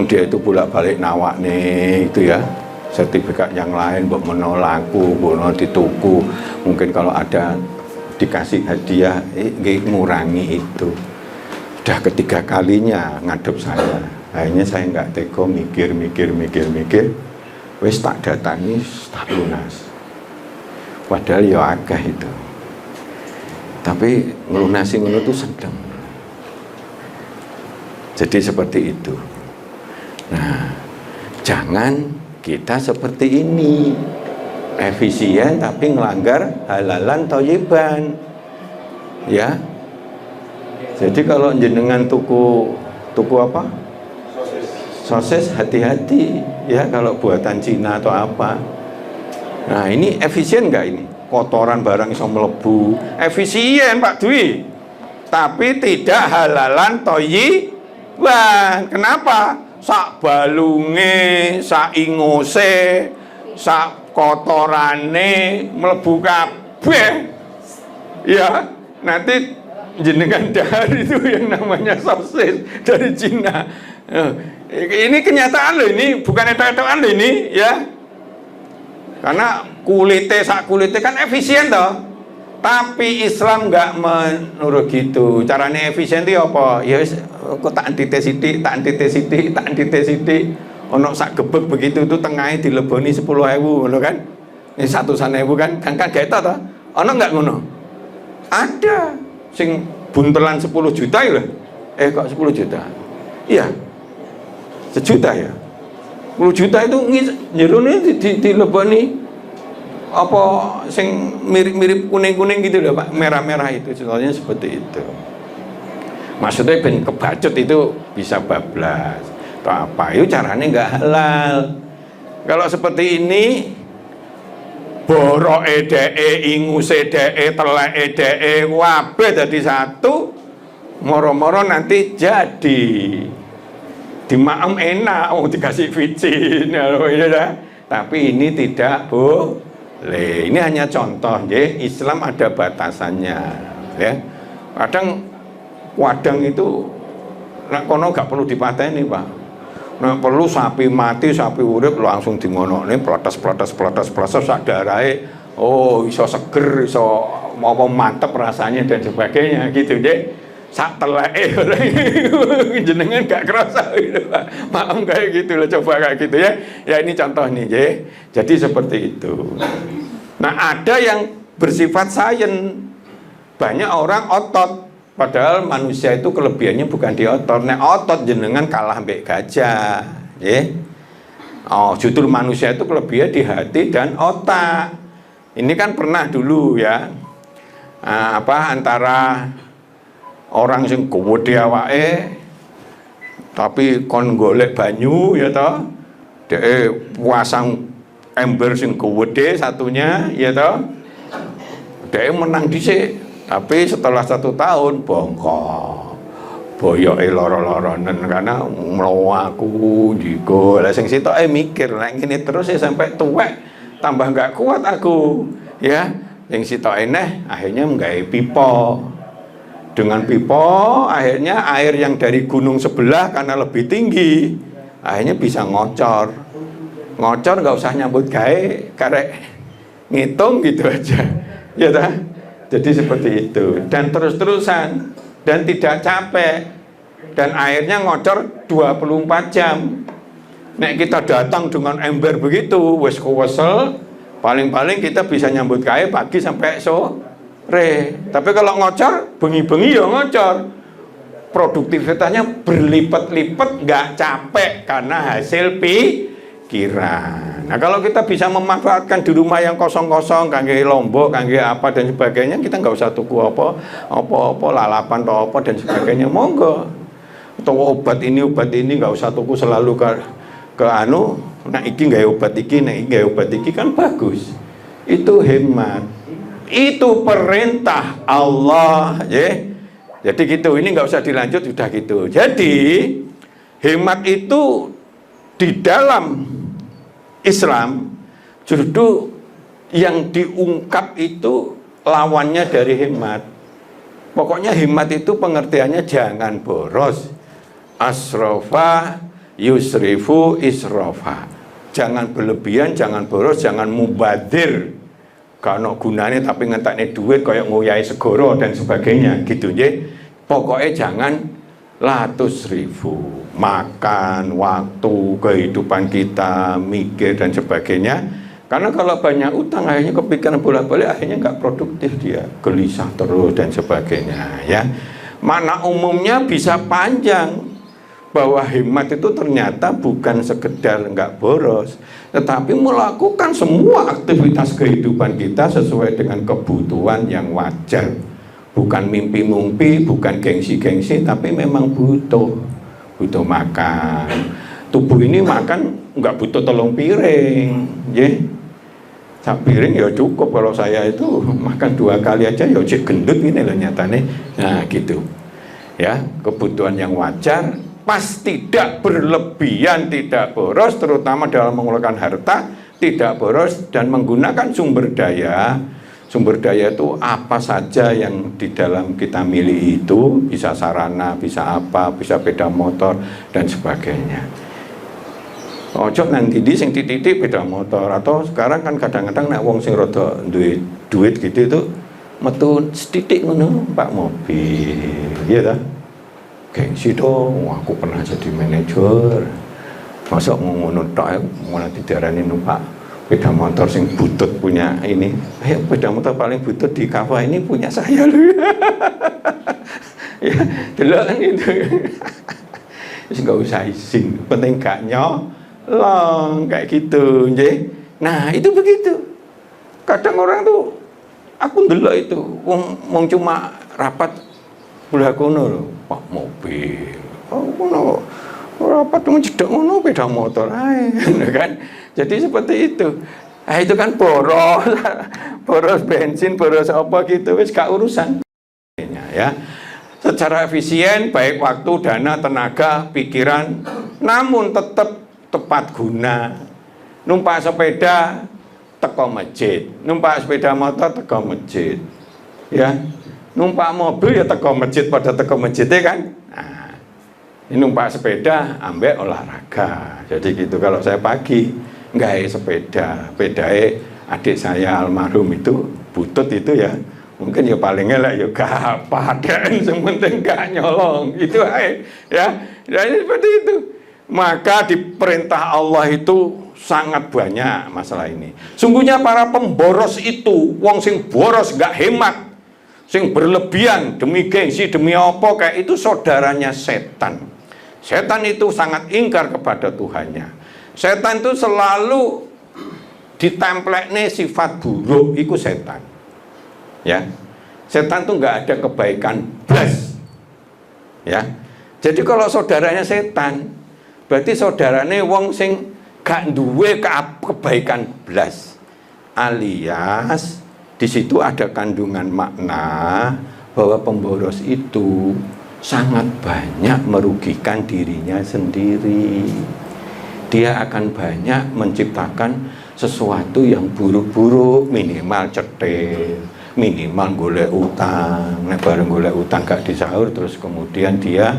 Dia itu bolak-balik nawak nih itu ya. Sertifikat yang lain buat menolaku, buat dituku. Mungkin kalau ada dikasih hadiah, ngurangi itu. Udah ketiga kalinya ngadep saya. Akhirnya saya nggak tega, mikir. Wes tak datangi, tak lunas. Padahal ya agak itu. Tapi ngelunasi ngono itu sedang. Jadi seperti itu. Nah, jangan kita seperti ini. Efisien tapi ngelanggar halalan thayyiban. Ya. Jadi kalau jenengan tuku apa? Sosis, hati-hati ya kalau buatan Cina atau apa. Nah, ini efisien nggak ini? Kotoran barang iso melebu. Efisien Pak Dwi. Tapi tidak halalan thayyiban. Kenapa? Sak balunge, sak ingose, sak kotorane mlebu kabeh. Ya, nanti jenengan dari itu yang namanya sosis dari Cina. Ini kenyataan loh, ini bukan etok-etokan loh ini ya. Karena sak kulite kan efisien toh. Tapi Islam nggak menurut gitu. Caranya efisien itu apa? Ya kok tak antites sithik. Ono sak gebek begitu itu tengahnya dileboni 10.000 ngono kan? Ini 100.000 kan? Kan gak itu toh. Ono nggak ngono? Ada. sing buntelan 10 juta ya. Kok 10 juta? Iya. 1 juta ya. 10 juta itu jerone dileboni apa sing mirip-mirip kuning-kuning gitu loh Pak, merah-merah itu contohnya seperti itu. Maksudnya ben kebacut itu bisa bablas atau apa, itu caranya nggak halal. Kalau seperti ini boroke dheke, inguse dheke, teleke dheke kabeh dadi satu, moro-moro nanti jadi dimaem enak, dikasih vicin ya. Tapi ini tidak boleh. Ini hanya contoh ya, Islam ada batasannya ya. Kadang itu nek kono gak perlu dipateni Pak. Nek perlu sapi mati, sapi urip langsung dingonokne protes sak darahe. Oh, iso seger, iso apa mantep rasanya dan sebagainya gitu deh. Sak teleke jenengan gak kerasa gitu Pak. Maaf kayak gitu loh, coba kayak gitu ya. Ya ini contoh nih ya. Jadi seperti itu. Nah, ada yang bersifat sains. Banyak orang otot. Padahal manusia itu kelebihannya bukan di otot. Nek otot jenengan kalah mbek gajah, ya. Oh, justru manusia itu kelebihan di hati dan otak. Ini kan pernah dulu ya. Antara orang sing gede awake tapi kon golek banyu ya toh. Dhek pasang ember sing gede satunya ya toh. Dhek menang dhisik. Tapi setelah 1 tahun bongkok, boyoke loro-loronen karena mlaku jigo. Lah sing sitok mikir nek ngene terus ya sampai tuwek tambah nggak kuat aku, ya. Yang sitok eneh akhirnya nggawe pipa. Dengan pipa akhirnya air yang dari gunung sebelah karena lebih tinggi akhirnya bisa ngocor. Ngocor nggak usah nyambut gawe, karek ngitung gitu aja, ya ta? Jadi seperti itu, dan terus-terusan dan tidak capek, dan airnya ngocor 24 jam. Nek kita datang dengan ember begitu wis kewesel, paling-paling kita bisa nyambut gawe pagi sampai sore. Tapi kalau ngocor bengi-bengi ya ngocor, produktivitasnya berlipat-lipat, nggak capek karena hasil pikiran. Nah, kalau kita bisa memanfaatkan di rumah yang kosong-kosong, kangge lombok, kangge apa dan sebagainya, kita nggak usah tuku apa lalapan atau apa dan sebagainya, monggo. Atau obat ini nggak usah tuku selalu ke anu, nah iki nggak obat iki kan bagus. Itu hemat. Itu perintah Allah, ya. Jadi gitu, ini nggak usah dilanjut, sudah gitu. Jadi hemat itu di dalam Islam justru yang diungkap itu lawannya dari hemat. Pokoknya hemat itu pengertiannya jangan boros. Asrofa yusrifu israfa. Jangan berlebihan, jangan boros, jangan mubadir. Kalau gunanya tapi ngentaknya duit kayak nguyai segoro dan sebagainya gitu ya. Pokoknya jangan latus ribu, makan, waktu, kehidupan kita, mikir dan sebagainya. Karena kalau banyak utang akhirnya kepikiran bolak-balik, akhirnya nggak produktif dia, gelisah terus dan sebagainya ya. Makna umumnya bisa panjang, bahwa hemat itu ternyata bukan sekedar nggak boros, tetapi melakukan semua aktivitas kehidupan kita sesuai dengan kebutuhan yang wajar. Bukan mimpi-mimpi, bukan gengsi-gengsi, tapi memang butuh makan. Tubuh ini makan nggak butuh 3 piring, ya. Sak piring ya cukup. Kalau saya itu makan 2 kali aja ya cek gendut ini loh nyatanya. Nah gitu, ya, kebutuhan yang wajar, pas tidak berlebihan, tidak boros, terutama dalam mengeluarkan harta, tidak boros dan menggunakan sumber daya. Sumber daya itu apa saja yang di dalam kita miliki itu, bisa sarana, bisa apa, bisa sepeda motor dan sebagainya. Ojo nanti di sing titik sepeda motor, atau sekarang kan kadang-kadang nek wong sing rada duit gitu itu metu setitik ngono Pak mobil, iya ta? Gengsi dong, aku pernah jadi manajer. Masa ngono tok malah didarani numpak Sepeda motor sing butut punya ini, sepeda motor paling butut di kawah ini punya saya loh. Ya, delok kan itu. Wis enggak usah izin, penting gak nyolong kayak gitu, nggih. Nah, itu begitu. Kadang orang tuh aku ndelok itu wong cuma rapat belah kono lho, pak mobil. Oh, kono rapat cuma cedok ngono sepeda motor ae, kan. Jadi seperti itu. Nah, itu kan boros bensin, boros apa gitu, wis gak urusan. Ya. Secara efisien, baik waktu, dana, tenaga, pikiran, namun tetap tepat guna. Numpak sepeda teko masjid, numpak sepeda motor teko masjid. Ya. Numpak mobil ya teko masjid pada teko masjid kan. Nah, ini numpak sepeda ambek olahraga. Jadi gitu kalau saya pagi nggak sepeda, adik saya almarhum itu butut itu ya, mungkin ya palingnya lah ya gak paden, sementing gak nyolong itu ya. Jadi seperti itu. Maka di perintah Allah itu sangat banyak masalah ini. Sungguhnya para pemboros itu, wong sing boros gak hemat, sing berlebihan demi gengsi demi apa kayak itu saudaranya setan. Setan itu sangat ingkar kepada Tuhannya. Setan itu selalu ditempleknya sifat buruk, itu setan. Ya, setan itu nggak ada kebaikan blas. Ya, jadi kalau saudaranya setan, berarti saudaranya wong sing gak duwe kebaikan blas. Alias di situ ada kandungan makna bahwa pemboros itu sangat banyak merugikan dirinya sendiri. Dia akan banyak menciptakan sesuatu yang buruk-buruk, minimal cetil, minimal golek utang. Nah, bareng golek utang gak disaur, terus kemudian dia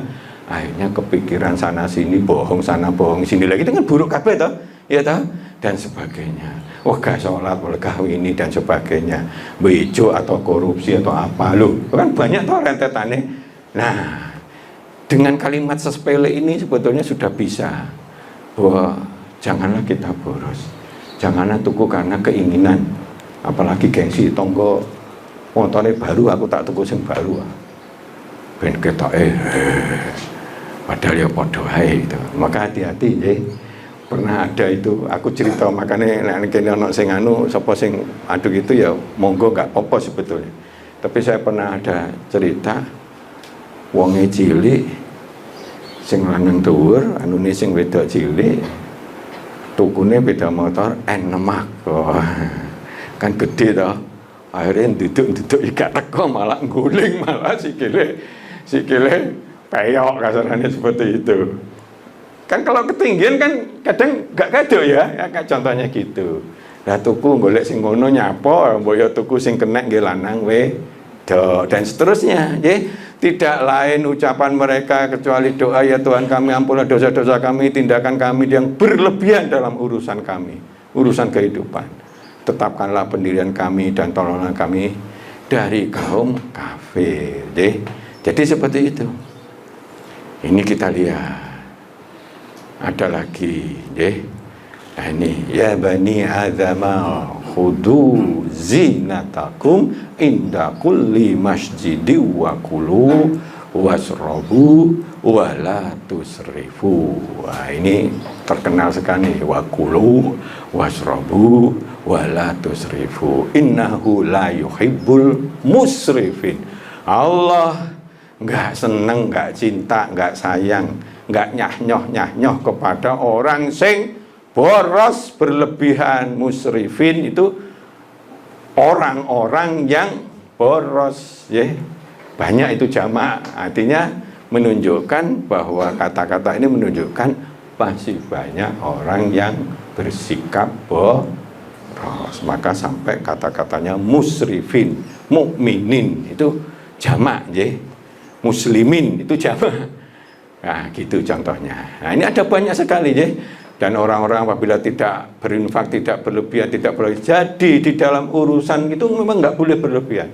akhirnya kepikiran sana sini, bohong sana bohong sini lagi, dengan buruk kabeh toh, ya toh, dan sebagainya. Wah, gak sholat, gak ini dan sebagainya, bejo atau korupsi atau apa loh, kan banyak toh rentetannya. Nah, dengan kalimat sesepele ini sebetulnya sudah bisa bahwa janganlah kita boros, janganlah tuku karena keinginan, apalagi gengsi tonggo motornya baru, aku tak tuku sing baru, ben ketok padahal ya podo ae gitu. Maka hati-hati ya. Pernah ada itu aku cerita, makanya nek kene ana sing anu sapa sing adu gitu ya monggo gak apa-apa sebetulnya. Tapi saya pernah ada cerita wonge cilik sing lanang dhuwur, anune sing wedok cilik, tukune beda motor enemak. Oh, kan gede toh. Akhirnya duduk ikat teko malah guling, malah sikile peyok kasarannya seperti itu. Kan kalau ketinggian kan kadang gak kado ya, kayak contohnya gitu. Lah tuku golek sing ngono nyapo, mbok ya tuku sing kenek nggih lanang wedok dan seterusnya, nggih. Tidak lain ucapan mereka kecuali doa, ya Tuhan kami ampunilah dosa-dosa kami, tindakan kami yang berlebihan dalam urusan kami, urusan kehidupan. Tetapkanlah pendirian kami dan tolonglah kami dari kaum kafir. Jadi seperti itu. Ini kita lihat. Ada lagi, nah ini ya bani adama khudu zinatakum inda kulli masjidi wa kulu wasrobu wa la tusrifu. Wah, ini terkenal sekali, wa kulu wasrobu wa la tusrifu innahu la yuhibbul musrifin. Allah nggak seneng, nggak cinta, nggak sayang, nggak nyah-nyoh kepada orang sing boros berlebihan. Musrifin itu orang-orang yang boros, ya. Banyak itu jamak, artinya menunjukkan bahwa kata-kata ini menunjukkan masih banyak orang yang bersikap boros. Maka sampai kata-katanya musrifin, mukminin itu jamak, ya. Muslimin itu jamak. Nah, gitu contohnya. Nah, ini ada banyak sekali, ya. Dan orang-orang apabila tidak berinfak, tidak berlebihan, tidak boleh. Jadi di dalam urusan itu memang nggak boleh berlebihan.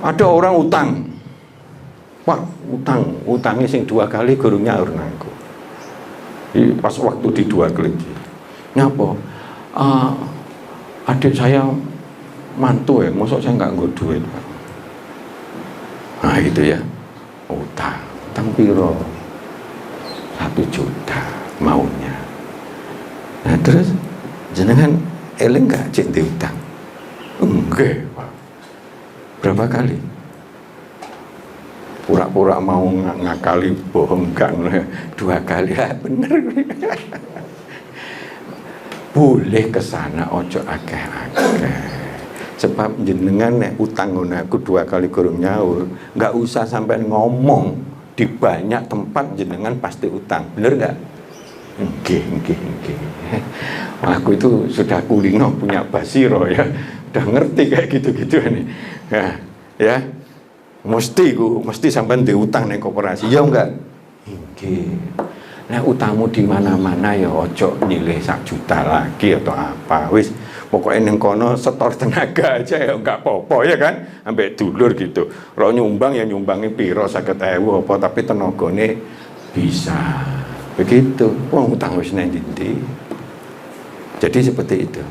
Ada orang utang, wah utangnya sing 2 kali gurunya nyaur nangku. Pas waktu di 2 kelinci, ngapa? adik saya mantu ya, masuk saya nggak nggo duit. Nah itu ya, utang piro 1 juta maunya. Nah terus jenengan eling nggak cek diutang? Enggak Pak. Berapa kali? Pura-pura mau ngakali bohong kan 2 kali ya bener. Boleh kesana ojo akeh-akeh. Sebab jenengan nek utang ngono aku 2 kali gurung nyaur, nggak usah sampai ngomong di banyak tempat jenengan pasti utang, bener nggak? Nggih. Aku itu sudah kulino punya basiro ya, udah ngerti kayak gitu-gitu nih. Ya, mesti sampai diutang nek koperasi, ya enggak? Nggih. Nah utangmu di mana-mana ya ojo nilai 1 juta lagi atau apa, wis. Pokoknya neng kono setor tenaga aja ya enggak apa-apa ya kan, ambek dulur gitu. Kalau nyumbang ya nyumbangi piro 50.000 apa, tapi tenagane bisa. Begitu. Wong utang wis nang ndi. Jadi seperti itu.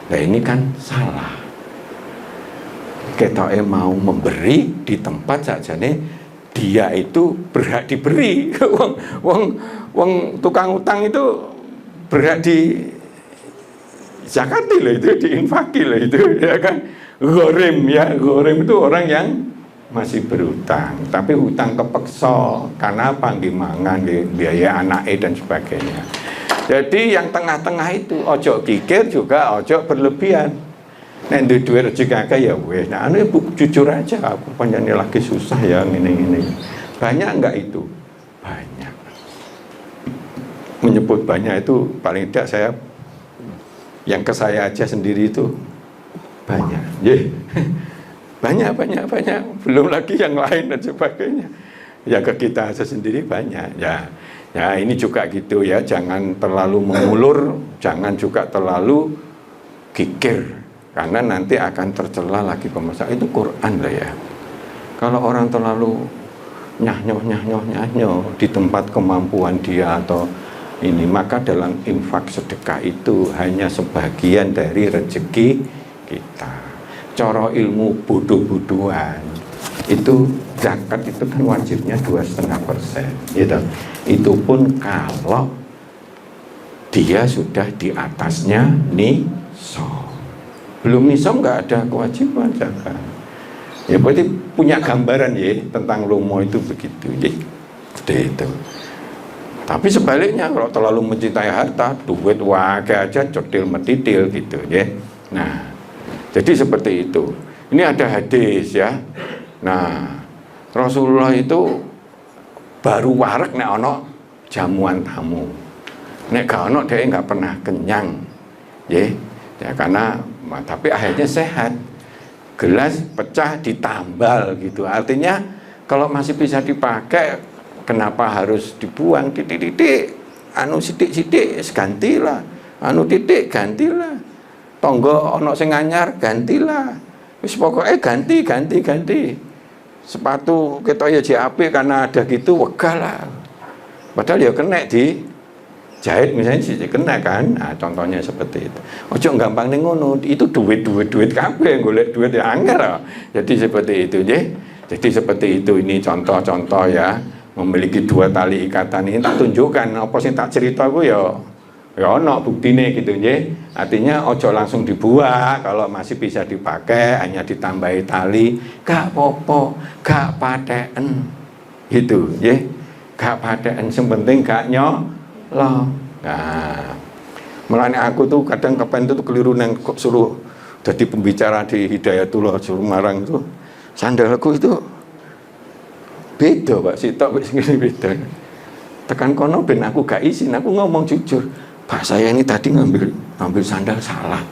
Nah ini kan salah. Ketoke mau memberi di tempat sajane dia itu berhak diberi. Wong tukang utang itu berhak di zakati lah itu, diinfaki lah itu ya kan. Ghorim itu orang yang masih berutang, tapi hutang kepeksa karena apa? Mangan, biaya anaknya dan sebagainya. Jadi yang tengah-tengah itu ojo kikir juga ojo berlebihan. Nek duit rezeki kakek ya weh. Nah anu jujur aja, aku panjangnya lagi susah ya ini. Banyak enggak itu? Banyak. Menyebut banyak itu paling tidak saya yang ke saya aja sendiri itu banyak. Banyak. Belum lagi yang lain dan sebagainya. Ya ke kita aja sendiri banyak. Ya ini juga gitu ya. Jangan terlalu mengulur, jangan juga terlalu kikir. Karena nanti akan tercela lagi pemasak. Itu Quran lah ya. Kalau orang terlalu nyah-nyoh di tempat kemampuan dia atau ini, maka dalam infak sedekah itu hanya sebagian dari rezeki kita. Coro ilmu bodoh-bodohan itu zakat itu kan wajibnya 2,5%, gitu. Itu pun kalau dia sudah di atasnya nisab. Belum nisab nggak ada kewajiban zakat. Ya berarti punya gambaran ya tentang lomo itu begitu, ya. Seperti itu. Tapi sebaliknya kalau terlalu mencintai harta, duit wake aja codil metitil gitu ya. Nah, jadi seperti itu. Ini ada hadis ya. Nah, Rasulullah itu baru wareg nek ono jamuan tamu. Nek gak ono dia nggak pernah kenyang. Ya karena tapi akhirnya sehat. Gelas pecah ditambal gitu. Artinya kalau masih bisa dipakai, kenapa harus dibuang? Titik-titik, anu sidik-sidik, gantilah. Anu titik, gantilah. Tonggo ono sing anyar, gantilah. Wis pokoknya ganti. Sepatu kita ya JAP karena ada gitu, wegah lah. Padahal ya kena di jahit misalnya sih kena kan. Nah, contohnya seperti itu. Ojo gampang ning ngono, itu duit kabeh, golek duit ya angel. Jadi seperti itu nggih. Jadi seperti itu, ini contoh-contoh ya. Memiliki 2 tali ikatan ini tak tunjukkan apa sing tak cerita aku ya ono buktine gitu nggih. Artinya ojo langsung dibuang, kalau masih bisa dipakai hanya ditambahi tali, gak popo, gak paten. Gitu nggih. Gak paten, sing penting gak nyolong. Nah, mulane aku tuh kadang kepen tuh keliru nang kok suruh jadi pembicara di Hidayatullah suruh marang itu. Sandalku itu beda Pak Sitok wis ngene beda. Tekan kono ben aku gak izin, aku ngomong jujur. Pak saya ini tadi ngambil sandal salah.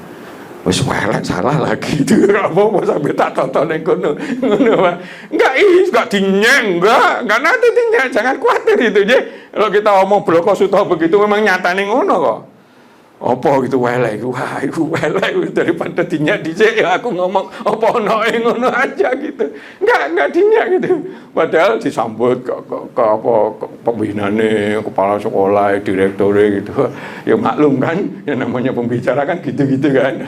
Wis welek salah lagi itu. Apa sampai tak tonton ning kono. Ngono Pak. Enggak dinyeng, enggak nanti dinyeng, jangan khawatir itu nggih. Kalau kita omong bloko suto begitu memang nyata ning ngono kok. Apa gitu welek, wah itu welek daripada dinyak dhisik ya aku ngomong apa ono ngono aja gitu. Enggak dinyak gitu. Padahal disambut ke apa pembinane, kepala sekolah, direktore gitu. Ya maklum kan, yang namanya pembicara kan gitu-gitu kan.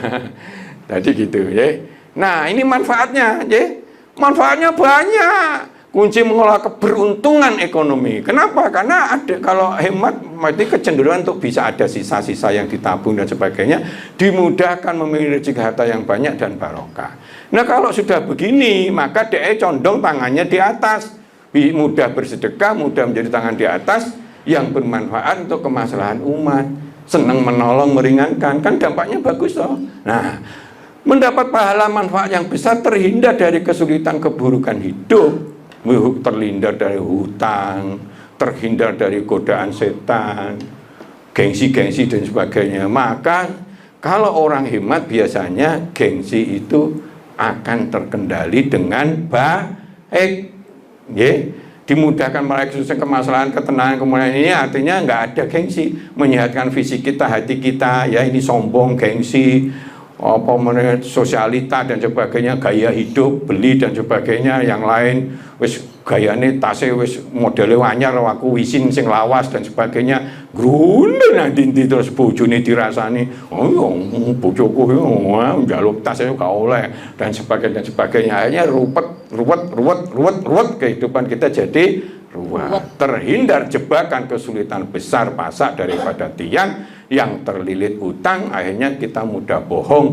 Jadi gitu ya. Nah, ini manfaatnya ya. Manfaatnya banyak. Kunci mengelola keberuntungan ekonomi. Kenapa? Karena ada kalau hemat, berarti kecenderungan untuk bisa ada sisa-sisa yang ditabung dan sebagainya, dimudahkan memiliki rezeki harta yang banyak dan barokah. Nah kalau sudah begini, maka dia condong tangannya di atas, mudah bersedekah, mudah menjadi tangan di atas yang bermanfaat untuk kemaslahan umat, senang menolong, meringankan, kan dampaknya bagus toh. Nah, mendapat pahala manfaat yang besar, terhindar dari kesulitan keburukan hidup, terhindar dari hutang, terhindar dari godaan setan, gengsi-gengsi dan sebagainya. Maka kalau orang hemat biasanya gengsi itu akan terkendali dengan baik, ya. Dimudahkan melalui kemaslahan, ketenangan, kemuliaan ini artinya nggak ada gengsi, menyehatkan fisik kita, hati kita, ya ini sombong, gengsi, apa sosialita dan sebagainya, gaya hidup, beli dan sebagainya, yang lain wis gayane tase wis modele anyar, aku wisin sing lawas dan sebagainya, grunde nang ndi terus bojone dirasani, oh bojoku njaluk tas gak oleh dan sebagainya, akhirnya ruwet kehidupan kita jadi ruwet. Terhindar jebakan kesulitan besar pasak daripada tiang yang terlilit utang, akhirnya kita mudah bohong,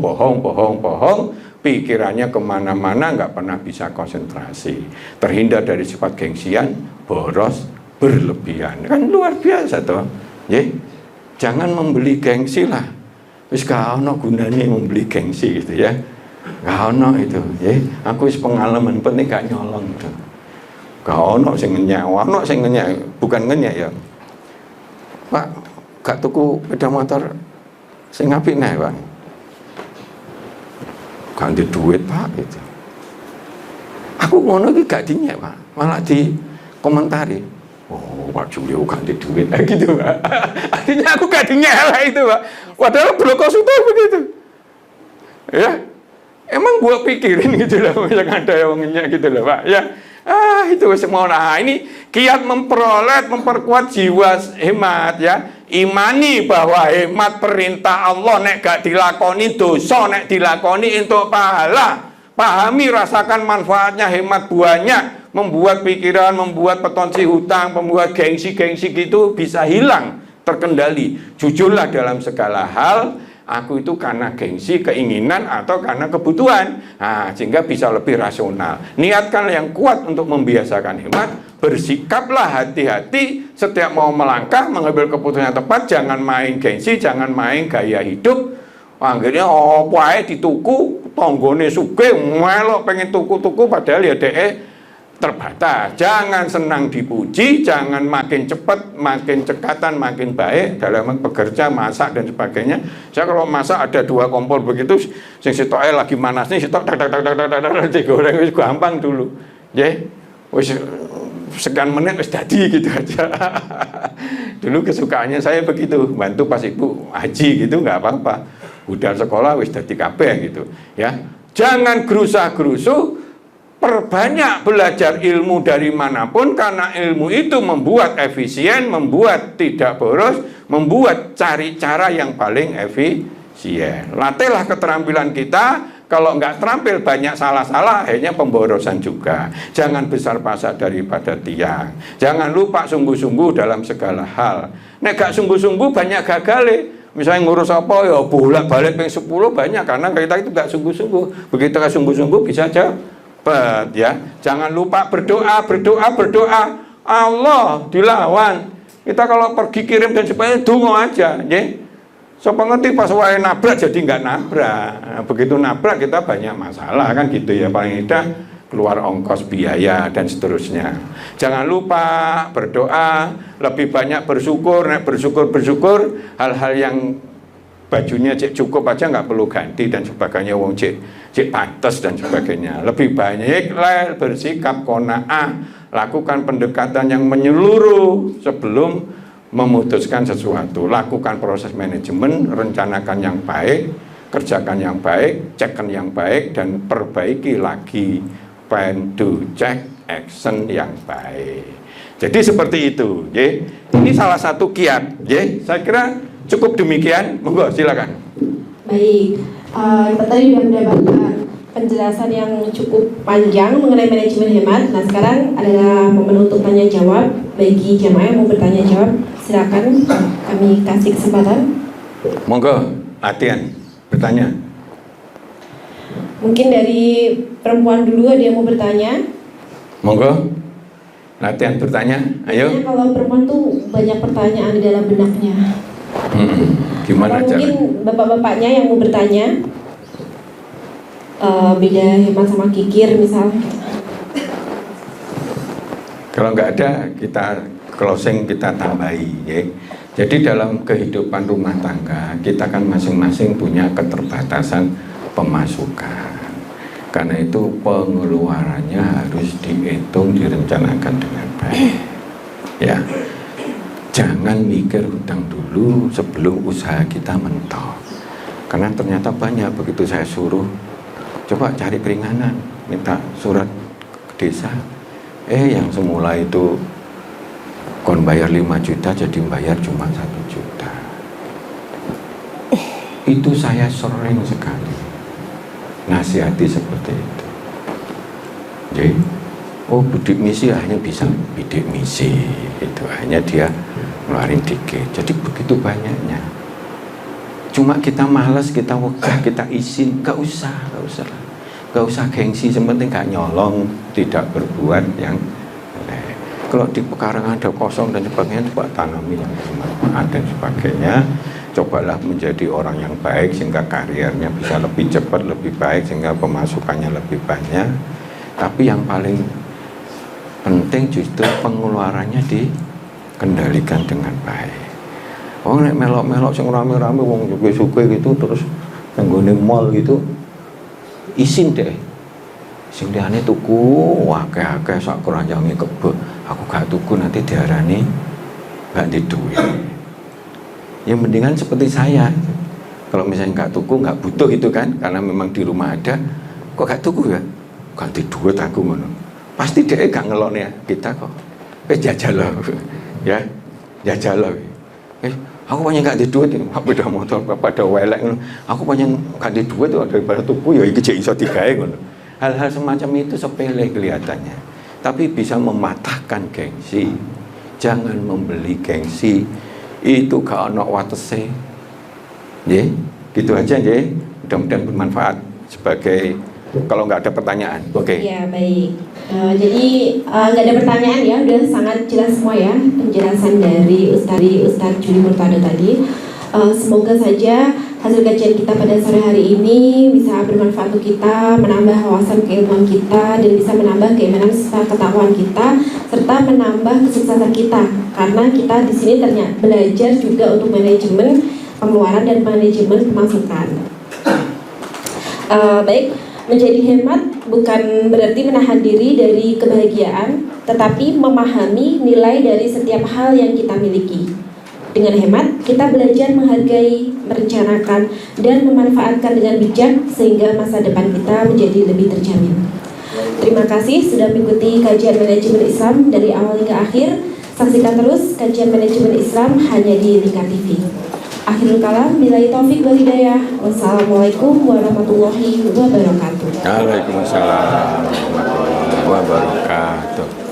pikirannya kemana-mana, nggak pernah bisa konsentrasi. Terhindar dari sifat gengsian, boros, berlebihan, kan luar biasa toh. Jangan membeli gengsi lah, wis gak ono gunanya membeli gengsi gitu ya, gak ono itu. Aku wis pengalaman, penting gak nyolong gitu. Gak ono sing ngenyak, bukan ngenyak ya, Pak, gak tuku sepeda motor sing apik nih Pak, gak ada duit Pak gitu. Aku ngono iki gak dinyak Pak, malah di komentari, oh Pak Julio gak ada duit gitu Pak. Artinya aku gak dinyak lah itu Pak, padahal bloko sudah begitu ya. Emang gua pikirin gitu lah, yang ada yang ngenyak gitu lah Pak ya. Itu semua. Nah ini kiat memperkuat jiwa hemat ya. Imani bahwa hemat perintah Allah, nek gak dilakoni dosa, nek dilakoni untuk pahala. Pahami, rasakan manfaatnya hemat banyak, membuat pikiran, membuat potensi hutang, membuat gengsi-gengsi gitu bisa hilang, terkendali. Jujurlah dalam segala hal, aku itu karena gengsi, keinginan, atau karena kebutuhan. Nah, sehingga bisa lebih rasional. Niatkan yang kuat untuk membiasakan hemat. Bersikaplah hati-hati setiap mau melangkah, mengambil keputusan yang tepat. Jangan main gengsi, jangan main gaya hidup. Akhirnya apa ae dituku, tonggone sugih, melok pengen tuku-tuku, padahal ya terbatas. Jangan senang dipuji, jangan makin cepat, makin cekatan, makin baik dalam bekerja, masak dan sebagainya. Saya kalau masak ada 2 kompor begitu, sing sitoke lagi manas nih, sitok digoreng wis gampang dulu. Wis sekian menit wis dadi gitu aja. Dulu kesukaannya saya begitu, bantu pas ibu haji gitu nggak apa-apa. Budal sekolah wis dadi kabeh gitu ya. Jangan gerusah-gerusuh, perbanyak belajar ilmu dari manapun, karena ilmu itu membuat efisien, membuat tidak boros, membuat cari cara yang paling efisien. Latihlah keterampilan kita. Kalau nggak terampil banyak salah-salah, akhirnya pemborosan juga. Jangan besar pasak daripada tiang. Jangan lupa sungguh-sungguh dalam segala hal. Nek gak sungguh-sungguh banyak gagal. Misalnya ngurus apa ya bolak-balik ping 10 banyak, karena kita itu gak sungguh-sungguh. Begitu gak sungguh-sungguh bisa cepat ya. Jangan lupa berdoa. Allah dilawan. Kita kalau pergi kirim dan sebagainya, dungo aja, ya. So pengerti pas wae nabrak jadi nggak nabrak. Nah, begitu nabrak kita banyak masalah kan gitu ya, paling tidak keluar ongkos biaya dan seterusnya. Jangan lupa berdoa, lebih banyak bersyukur. Nek bersyukur hal-hal yang bajunya cek cukup aja nggak perlu ganti dan sebagainya, wong cek pantes dan sebagainya. Lebih banyak bersikap qanaah, lakukan pendekatan yang menyeluruh sebelum memutuskan sesuatu, lakukan proses manajemen, rencanakan yang baik, kerjakan yang baik, cekkan yang baik, dan perbaiki lagi, plan, do, check, action yang baik. Jadi seperti itu, ya. Ini salah satu kiat, ya. Saya kira cukup demikian. Monggo, silakan. Baik, kita tadi sudah mendapatkan penjelasan yang cukup panjang mengenai manajemen hemat. Nah, sekarang adalah momen untuk tanya jawab bagi jamaah yang mau bertanya jawab. Silakan, kami kasih kesempatan. Monggo, latihan bertanya. Mungkin dari perempuan dulu ada yang mau bertanya. Monggo, latihan bertanya. Ayo. Biasanya kalau perempuan tuh banyak pertanyaan di dalam benaknya. Gimana Atau mungkin cara? bapak-bapaknya yang mau bertanya, beda hemat sama kikir misalnya. Kalau nggak ada, kita closing, kita tambahi, ya. Jadi dalam kehidupan rumah tangga, kita kan masing-masing punya keterbatasan pemasukan. Karena itu pengeluarannya harus dihitung, direncanakan dengan baik. Ya, jangan mikir hutang dulu sebelum usaha kita mentok. Karena ternyata banyak, begitu saya suruh, coba cari keringanan, minta surat ke desa. Yang semula itu kon bayar 5 juta jadi bayar cuma 1 juta. Itu saya sering sekali nasihati seperti itu. Jadi, bidik misi hanya bisa bidik misi, itu hanya dia ngeluarin dikit. Jadi begitu banyaknya. Cuma kita malas, kita wegah, kita izin, gak usah gengsi, yang penting gak nyolong, tidak berbuat yang kalau di pekarangan ada kosong dan sebagainya, coba tanami yang bermanfaat dan sebagainya. Cobalah menjadi orang yang baik sehingga karirnya bisa lebih cepat, lebih baik, sehingga pemasukannya lebih banyak. Tapi yang paling penting justru pengeluarannya dikendalikan dengan baik. Nek melok-melok sing rame-rame wong suke-suke gitu, terus nenggone mall gitu, isin deh. Sing liyane tuku akeh-akeh sak keranjange kebo. Aku gak tuku nanti diarani gak di duit. Ya mendingan seperti saya. Kalau misalnya gak tuku, gak butuh itu kan, karena memang di rumah ada, kok gak tuku ya? Gak di duit aku ngono. Pasti dia gak ngeloknya kita kok. Jajal loh. Ya, jajal loh. Aku banyak gak di duit, beda motor, pada welek. Aku banyak gak di duit daripada tuku, ya iki jek iso digawe ngono. Hal-hal semacam itu sepele kelihatannya, tapi bisa mematahkan gengsi. Jangan membeli gengsi, itu gak ono watese. Nggih, gitu aja nggih. Mudah-mudahan bermanfaat sebagai, kalau nggak ada pertanyaan. Oke. Ya, baik. Jadi nggak ada pertanyaan ya, udah sangat jelas semua ya penjelasan dari Ustadz Juli Murtado tadi. Semoga saja hasil kajian kita pada sore hari ini bisa bermanfaat untuk kita, menambah wawasan keilmuan kita, dan bisa menambah keimanan serta ketakwaan kita, serta menambah kesuksesan kita. Karena kita di sini ternyata belajar juga untuk manajemen pengeluaran dan manajemen pemasukan. Baik, menjadi hemat bukan berarti menahan diri dari kebahagiaan, tetapi memahami nilai dari setiap hal yang kita miliki. Dengan hemat, kita belajar menghargai, merencanakan, dan memanfaatkan dengan bijak sehingga masa depan kita menjadi lebih terjamin. Terima kasih sudah mengikuti kajian manajemen Islam dari awal hingga akhir. Saksikan terus kajian manajemen Islam hanya di Lingkar TV. Akhirul kalam, billahi taufik wal hidayah. Wassalamualaikum warahmatullahi wabarakatuh. Waalaikumsalam warahmatullahi wabarakatuh.